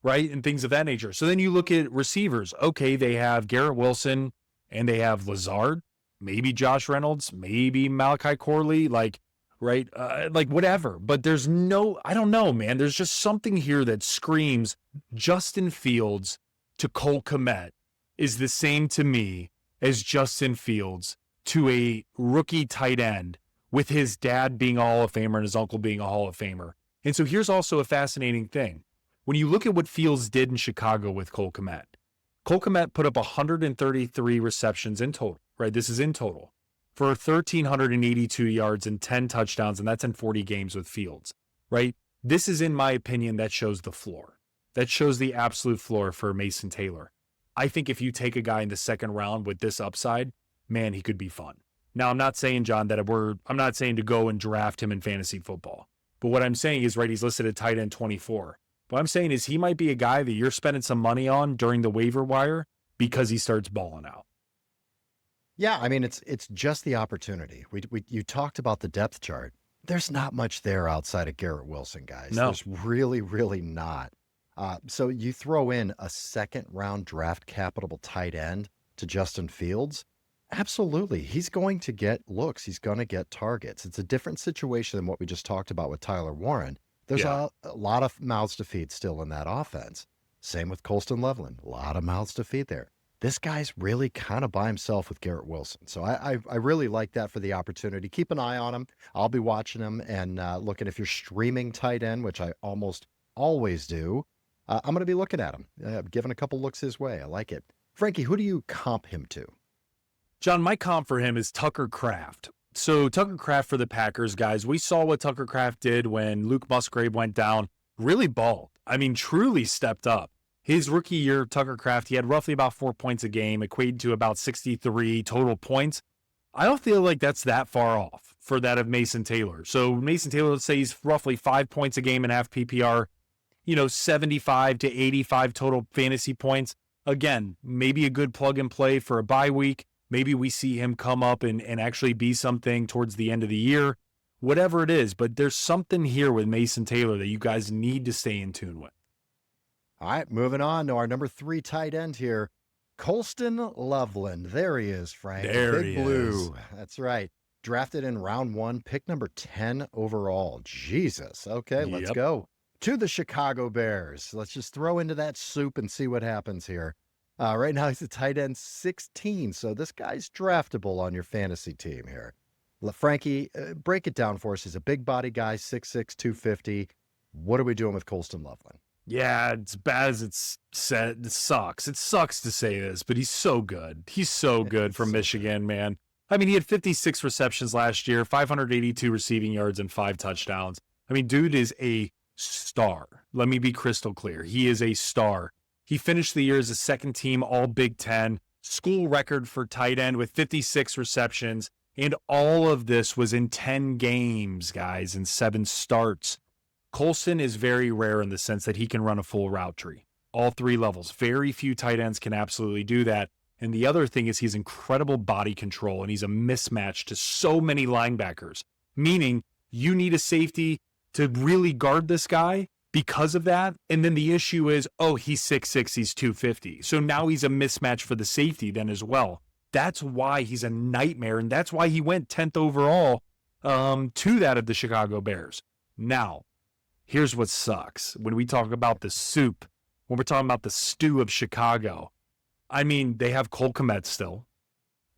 right, and things of that nature. So then you look at receivers. Okay, they have Garrett Wilson and they have Lazard, maybe Josh Reynolds, maybe Malachi Corley, like whatever. But there's I don't know, man. There's just something here that screams Justin Fields to Cole Kmet is the same to me as Justin Fields to a rookie tight end, with his dad being a Hall of Famer and his uncle being a Hall of Famer. And so here's also a fascinating thing. When you look at what Fields did in Chicago with Cole Kmet put up 133 receptions in total, right? This is in total, for 1,382 yards and 10 touchdowns, and that's in 40 games with Fields, right? This is, in my opinion, that shows the floor. That shows the absolute floor for Mason Taylor. I think if you take a guy in the second round with this upside, man, he could be fun. Now, I'm not saying, John, I'm not saying to go and draft him in fantasy football. But what I'm saying is, right, he's listed at tight end 24. What I'm saying is he might be a guy that you're spending some money on during the waiver wire because he starts balling out. Yeah, I mean, it's just the opportunity. You talked about the depth chart. There's not much there outside of Garrett Wilson, guys. No. There's really, really not. So you throw in a second-round draft capital tight end to Justin Fields, absolutely. He's going to get looks. He's going to get targets. It's a different situation than what we just talked about with Tyler Warren. There's a lot of mouths to feed still in that offense. Same with Colston Loveland. A lot of mouths to feed there. This guy's really kind of by himself with Garrett Wilson. So I really like that for the opportunity. Keep an eye on him. I'll be watching him and looking. If you're streaming tight end, which I almost always do, I'm going to be looking at him, giving a couple looks his way. I like it. Frankie, who do you comp him to? John, my comp for him is Tucker Kraft. So Tucker Kraft for the Packers, guys, we saw what Tucker Kraft did when Luke Musgrave went down. Really balled. I mean, truly stepped up. His rookie year, Tucker Kraft, he had roughly about 4 points a game, equated to about 63 total points. I don't feel like that's that far off for that of Mason Taylor. So Mason Taylor, let's say he's roughly 5 points a game in half PPR, 75 to 85 total fantasy points. Again, maybe a good plug and play for a bye week. Maybe we see him come up and actually be something towards the end of the year, whatever it is. But there's something here with Mason Taylor that you guys need to stay in tune with. All right, moving on to our number 3 tight end here, Colston Loveland. There he is, Frank. There Big he Blue. is. That's right. Drafted in round 1, pick number 10 overall. Jesus. Okay, let's go. To the Chicago Bears. Let's just throw into that soup and see what happens here. Right now, he's a tight end 16, so this guy's draftable on your fantasy team here. Frankie, break it down for us. He's a big body guy, 6'6", 250. What are we doing with Colston Loveland? Yeah, it's bad as it's said. It sucks. It sucks to say this, but he's so good. He's so good from Michigan, man. I mean, he had 56 receptions last year, 582 receiving yards, and 5 touchdowns. I mean, dude is a star. Let me be crystal clear. He is a star. He finished the year as a second team All Big Ten, school record for tight end with 56 receptions. And all of this was in 10 games, guys, and 7 starts. Colston is very rare in the sense that he can run a full route tree, all 3 levels. Very few tight ends can absolutely do that. And the other thing is he's incredible body control, and he's a mismatch to so many linebackers, meaning you need a safety to really guard this guy because of that. And then the issue is, he's 6'6", he's 250. So now he's a mismatch for the safety then as well. That's why he's a nightmare, and that's why he went 10th overall to that of the Chicago Bears. Now, here's what sucks. When we talk about the soup, when we're talking about the stew of Chicago, I mean, they have Cole Kmet still.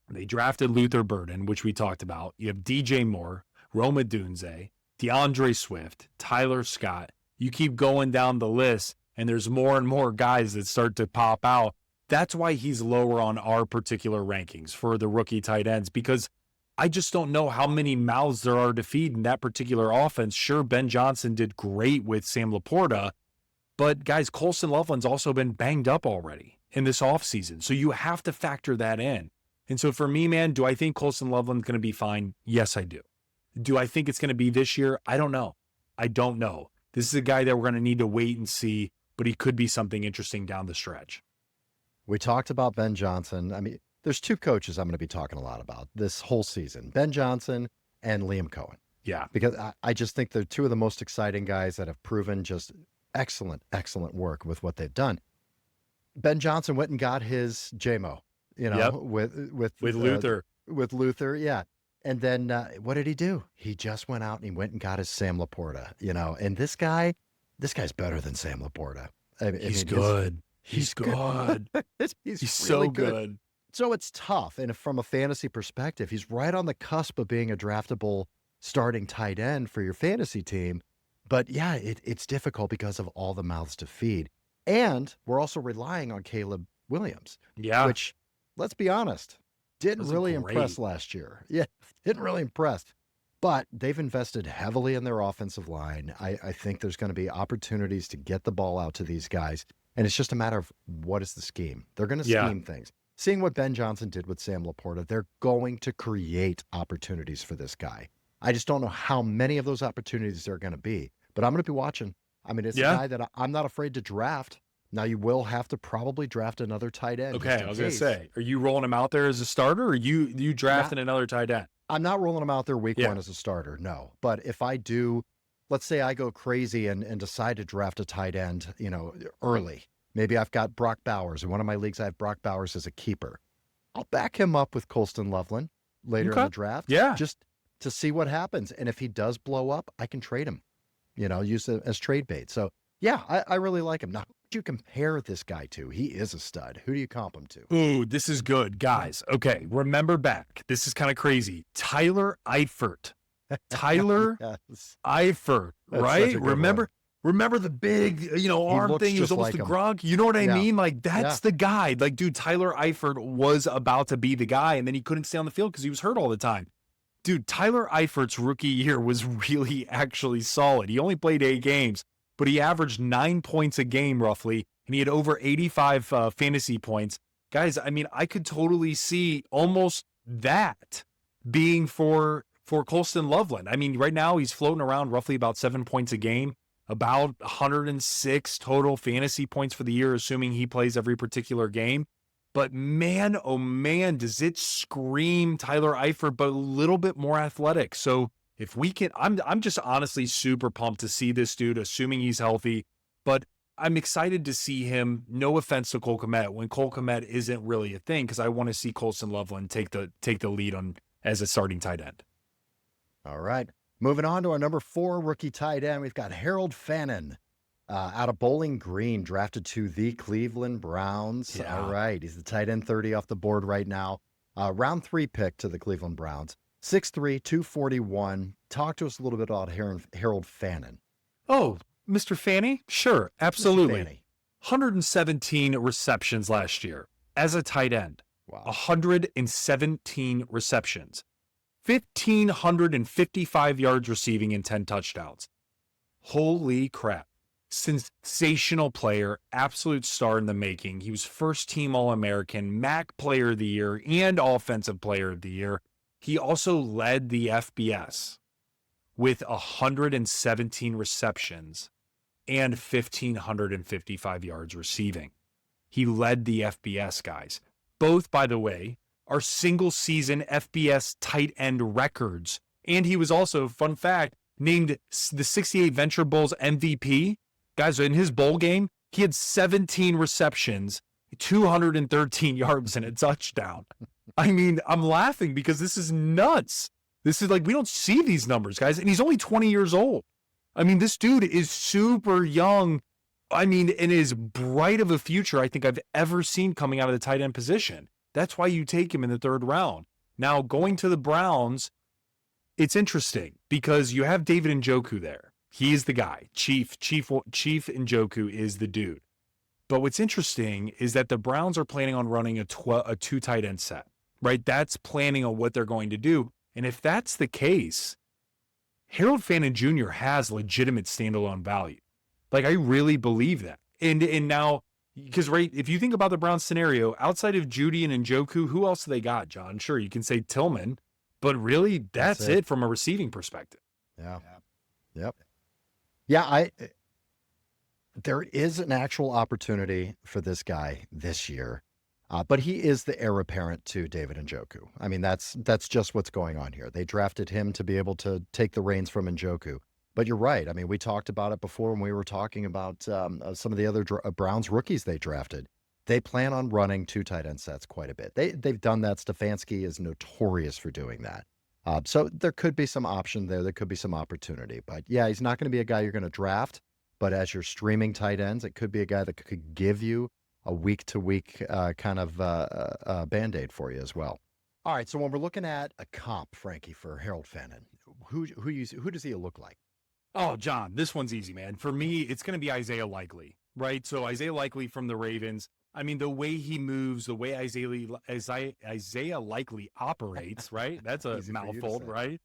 They drafted Luther Burden, which we talked about. You have DJ Moore, Roma Dunze, DeAndre Swift, Tyler Scott. You keep going down the list, and there's more and more guys that start to pop out. That's why he's lower on our particular rankings for the rookie tight ends, because I just don't know how many mouths there are to feed in that particular offense. Sure, Ben Johnson did great with Sam LaPorta, but guys, Colston Loveland's also been banged up already in this offseason. So you have to factor that in. And so for me, man, do I think Colston Loveland's going to be fine? Yes, I do. Do I think it's going to be this year? I don't know. I don't know. This is a guy that we're going to need to wait and see, but he could be something interesting down the stretch. We talked about Ben Johnson. I mean, there's two coaches I'm going to be talking a lot about this whole season, Ben Johnson and Liam Cohen. Yeah. Because I just think they're two of the most exciting guys that have proven just excellent work with what they've done. Ben Johnson went and got his JMO, with Luther. With Luther, yeah. And then what did he do? He just went out and he went and got his Sam LaPorta, and this guy's better than Sam LaPorta. He's good. He's good. He's really so good. So it's tough. And from a fantasy perspective, he's right on the cusp of being a draftable starting tight end for your fantasy team. But yeah, it's difficult because of all the mouths to feed. And we're also relying on Caleb Williams. Yeah. Which, let's be honest, didn't really impress last year. Yeah, didn't really impress. But they've invested heavily in their offensive line. I think there's going to be opportunities to get the ball out to these guys. And it's just a matter of what is the scheme. They're going to scheme things. Seeing what Ben Johnson did with Sam LaPorta, they're going to create opportunities for this guy. I just don't know how many of those opportunities there are going to be. But I'm going to be watching. I mean, it's a guy that I'm not afraid to draft. Now, you will have to probably draft another tight end. Okay, I was going to say, are you rolling him out there as a starter, or you drafting another tight end? I'm not rolling him out there week one as a starter, no. But if I do, let's say I go crazy and decide to draft a tight end, early. Maybe I've got Brock Bowers. In one of my leagues, I have Brock Bowers as a keeper. I'll back him up with Colston Loveland later in the draft. Yeah. Just to see what happens. And if he does blow up, I can trade him, use it as trade bait. So, yeah, I really like him. Now, who do you compare this guy to? He is a stud. Who do you comp him to? Ooh, this is good. Guys, okay, remember back. This is kind of crazy. Tyler Eifert. Eifert, right? Remember the big, arm thing? He was almost like a Gronk. You know what I mean? Like, that's the guy. Like, dude, Tyler Eifert was about to be the guy, and then he couldn't stay on the field because he was hurt all the time. Dude, Tyler Eifert's rookie year was really actually solid. He only played 8 games, but he averaged 9 points a game roughly, and he had over 85 fantasy points. Guys, I mean, I could totally see almost that being for Colston Loveland. I mean, right now he's floating around roughly about 7 points a game, about 106 total fantasy points for the year, assuming he plays every particular game. But man, oh man, does it scream Tyler Eifert, but a little bit more athletic. So if we can, I'm just honestly super pumped to see this dude, assuming he's healthy. But I'm excited to see him. No offense to Cole Kmet, when Cole Kmet isn't really a thing, because I want to see Colston Loveland take the lead on as a starting tight end. All right. Moving on to our number 4 rookie tight end, we've got Harold Fannin out of Bowling Green, drafted to the Cleveland Browns. Yeah. All right. He's the tight end 30 off the board right now. Round 3 pick to the Cleveland Browns. 6'3", 241. Talk to us a little bit about Harold Fannin. Oh, Mr. Fanny? Sure, absolutely. 117 receptions last year as a tight end. Wow. 117 receptions. 1,555 yards receiving and 10 touchdowns. Holy crap. Sensational player, absolute star in the making. He was first team All-American, MAC Player of the Year, and Offensive Player of the Year. He also led the FBS with 117 receptions and 1,555 yards receiving. He led the FBS, guys. Both, by the way, are single-season FBS tight end records. And he was also, fun fact, named the 68 Venture Bowl's MVP. Guys, in his bowl game, he had 17 receptions, 213 yards, and a touchdown. I mean, I'm laughing because this is nuts. This is like, we don't see these numbers, guys. And he's only 20 years old. I mean, this dude is super young. I mean, and as bright of a future I think I've ever seen coming out of the tight end position. That's why you take him in the 3rd round. Now, going to the Browns, it's interesting because you have David Njoku there. He's the guy. Chief Njoku is the dude. But what's interesting is that the Browns are planning on running a 2 tight end set, right? That's planning on what they're going to do. And if that's the case, Harold Fannin Jr. has legitimate standalone value. Like, I really believe that. And now, because, right, if you think about the Browns scenario, outside of Judy and Njoku, who else do they got, John? Sure, you can say Tillman, but really, that's it from a receiving perspective. Yeah. Yep. Yeah, there is an actual opportunity for this guy this year, but he is the heir apparent to David Njoku. I mean, that's just what's going on here. They drafted him to be able to take the reins from Njoku. But you're right. I mean, we talked about it before when we were talking about some of the other Browns rookies they drafted. They plan on running 2 tight end sets quite a bit. They've done that. Stefanski is notorious for doing that. So there could be some option there. There could be some opportunity. But yeah, he's not going to be a guy you're going to draft. But as you're streaming tight ends, it could be a guy that could give you a week-to-week kind of Band-Aid for you as well. All right, so when we're looking at a comp, Frankie, for Harold Fannin, who does he look like? Oh, John, this one's easy, man. For me, it's going to be Isaiah Likely, right? So Isaiah Likely from the Ravens. I mean, the way he moves, the way Isaiah Likely operates, right? That's a mouthful, right?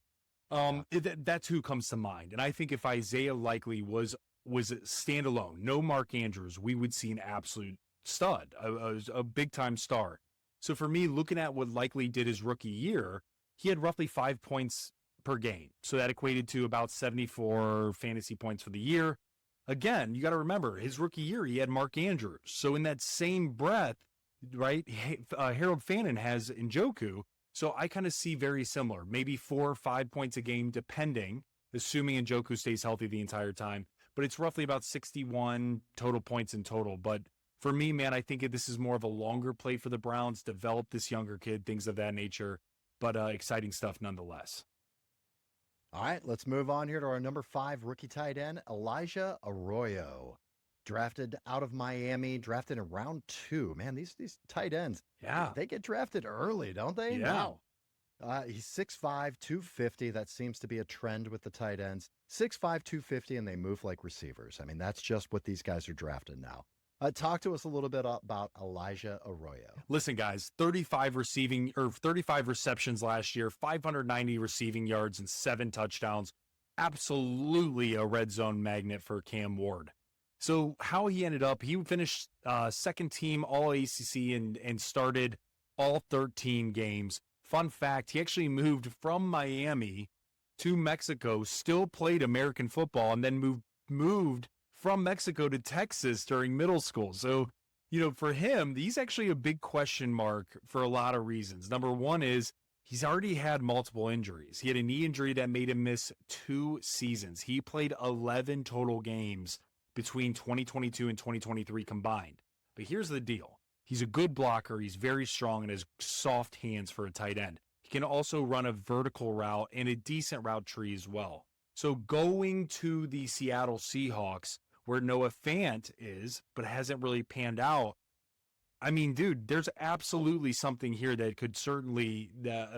That's who comes to mind. And I think if Isaiah Likely was standalone, no Mark Andrews, we would see an absolute stud, a big-time star. So for me, looking at what Likely did his rookie year, he had roughly 5 points per game. So that equated to about 74 fantasy points for the year. Again, you got to remember, his rookie year, he had Mark Andrews. So in that same breath, right, Harold Fannin has Njoku. So I kind of see very similar, maybe 4 or 5 points a game, depending, assuming Njoku stays healthy the entire time. But it's roughly about 61 total points in total. But for me, man, I think this is more of a longer play for the Browns, develop this younger kid, things of that nature. But exciting stuff nonetheless. All right, let's move on here to our number 5 rookie tight end, Elijah Arroyo. Drafted out of Miami, drafted in round 2. Man, these tight ends, they get drafted early, don't they? Yeah. He's 6'5", 250. That seems to be a trend with the tight ends. 6'5", 250, and they move like receivers. I mean, that's just what these guys are drafted now. Talk to us a little bit about Elijah Arroyo. Listen, guys, 35 receptions last year, 590 receiving yards, and 7 touchdowns. Absolutely a red zone magnet for Cam Ward. So how he ended up, he finished second team All ACC and started all 13 games. Fun fact, he actually moved from Miami to Mexico, still played American football, and then moved from Mexico to Texas during middle school. So, for him, he's actually a big question mark for a lot of reasons. Number one is he's already had multiple injuries. He had a knee injury that made him miss 2 seasons. He played 11 total games between 2022 and 2023 combined. But here's the deal. He's a good blocker. He's very strong and has soft hands for a tight end. He can also run a vertical route and a decent route tree as well. So going to the Seattle Seahawks, where Noah Fant is, but hasn't really panned out. I mean, dude, there's absolutely something here that could certainly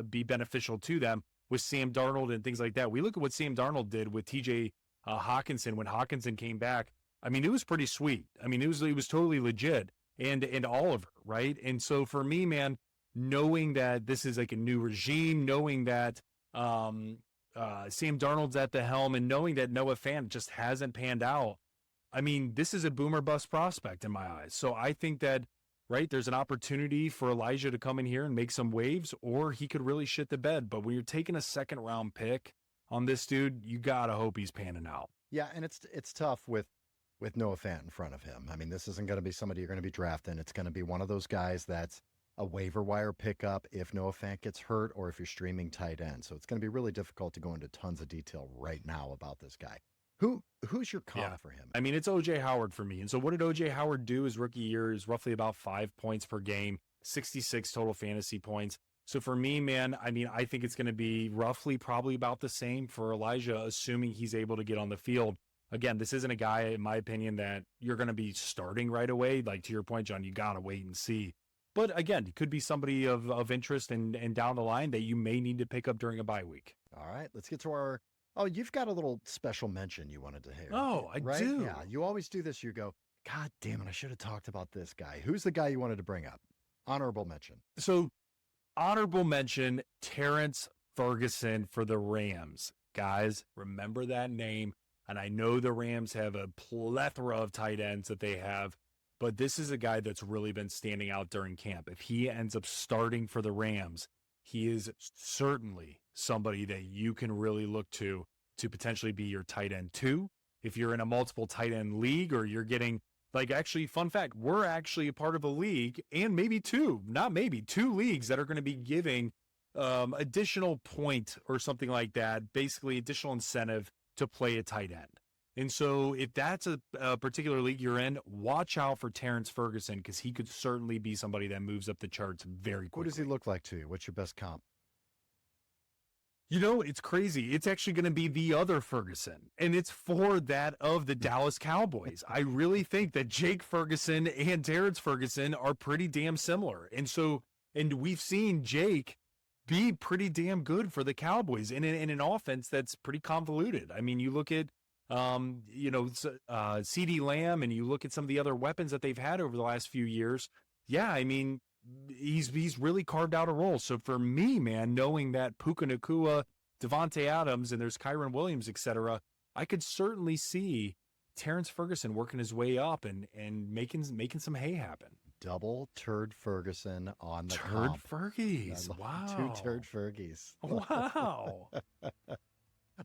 be beneficial to them with Sam Darnold and things like that. We look at what Sam Darnold did with TJ Hawkinson when Hawkinson came back. I mean, it was pretty sweet. I mean, it was totally legit. And Oliver, right? And so for me, man, knowing that this is like a new regime, knowing that Sam Darnold's at the helm, and knowing that Noah Fant just hasn't panned out, I mean, this is a boomer bust prospect in my eyes. So I think that, right, there's an opportunity for Elijah to come in here and make some waves, or he could really shit the bed. But when you're taking a second round pick on this dude, you got to hope he's panning out. Yeah, and it's tough with Noah Fant in front of him. I mean, this isn't going to be somebody you're going to be drafting. It's going to be one of those guys that's a waiver wire pickup if Noah Fant gets hurt or if you're streaming tight end. So it's going to be really difficult to go into tons of detail right now about this guy. Who's your comp for him? I mean, it's O.J. Howard for me. And so what did O.J. Howard do his rookie year? Is roughly about 5 points per game, 66 total fantasy points. So for me, man, I mean, I think it's going to be roughly probably about the same for Elijah, assuming he's able to get on the field. Again, this isn't a guy, in my opinion, that you're going to be starting right away. Like to your point, John, you got to wait and see. But again, it could be somebody of interest and down the line that you may need to pick up during a bye week. All right, let's get to our, oh, you've got a little special mention you wanted to hear. Oh, I right? do. Yeah, you always do this. You go, God damn it, I should have talked about this guy. Who's the guy you wanted to bring up? Honorable mention. So honorable mention, Terrence Ferguson for the Rams. Guys, remember that name. And I know the Rams have a plethora of tight ends that they have, but this is a guy that's really been standing out during camp. If he ends up starting for the Rams, he is certainly somebody that you can really look to potentially be your tight end too. If you're in a multiple tight end league or you're getting, like, actually, fun fact, we're actually a part of a league and maybe two leagues that are going to be giving additional point or something like that, basically additional incentive to play a tight end. And so if that's a particular league you're in, watch out for Terrence Ferguson because he could certainly be somebody that moves up the charts very quickly. What does he look like to you? What's your best comp? You know, it's crazy. It's actually going to be the other Ferguson, and it's for that of the Dallas Cowboys. I really think that Jake Ferguson and Terrence Ferguson are pretty damn similar. And we've seen Jake be pretty damn good for the Cowboys in an offense that's pretty convoluted. I mean, you look at, CeeDee Lamb and you look at some of the other weapons that they've had over the last few years. Yeah, I mean, he's really carved out a role. So for me, man, knowing that Puka Nacua, Devontae Adams, and there's Kyron Williams, etc., I could certainly see Terrence Ferguson working his way up and making some hay happen. Double turd Ferguson on the Turd comp. Fergies. Wow. 2 turd Fergies. Wow.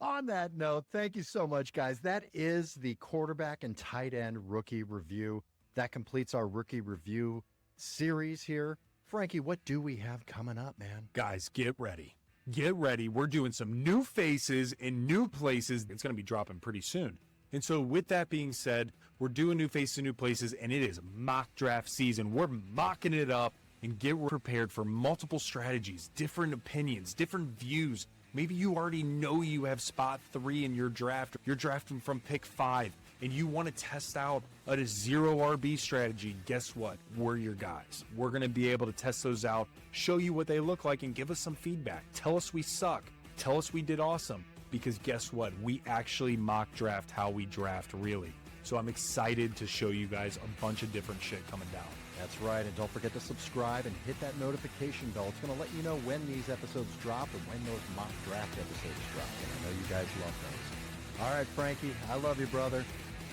On that note, thank you so much, guys. That is the quarterback and tight end rookie review. That completes our rookie review series here. Frankie, what do we have coming up, man? Guys, get ready. Get ready. We're doing some new faces in new places. It's going to be dropping pretty soon. And so with that being said, we're doing new faces in new places, and it is mock draft season. We're mocking it up and get prepared for multiple strategies, different opinions, different views. Maybe you already know you have spot 3 in your draft. You're drafting from pick 5, and you want to test out a 0 RB strategy. Guess what? We're your guys. We're going to be able to test those out, show you what they look like, and give us some feedback. Tell us we suck. Tell us we did awesome. Because guess what? We actually mock draft how we draft, really. So I'm excited to show you guys a bunch of different shit coming down. That's right. And don't forget to subscribe and hit that notification bell. It's going to let you know when these episodes drop and when those mock draft episodes drop. And I know you guys love those. All right, Frankie, I love you, brother.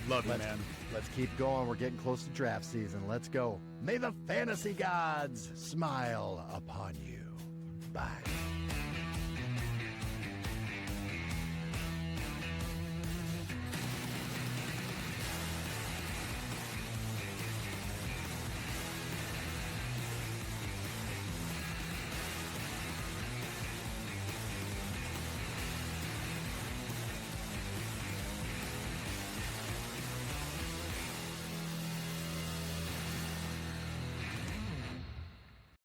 Love you, man. Let's keep going. We're getting close to draft season. Let's go. May the fantasy gods smile upon you.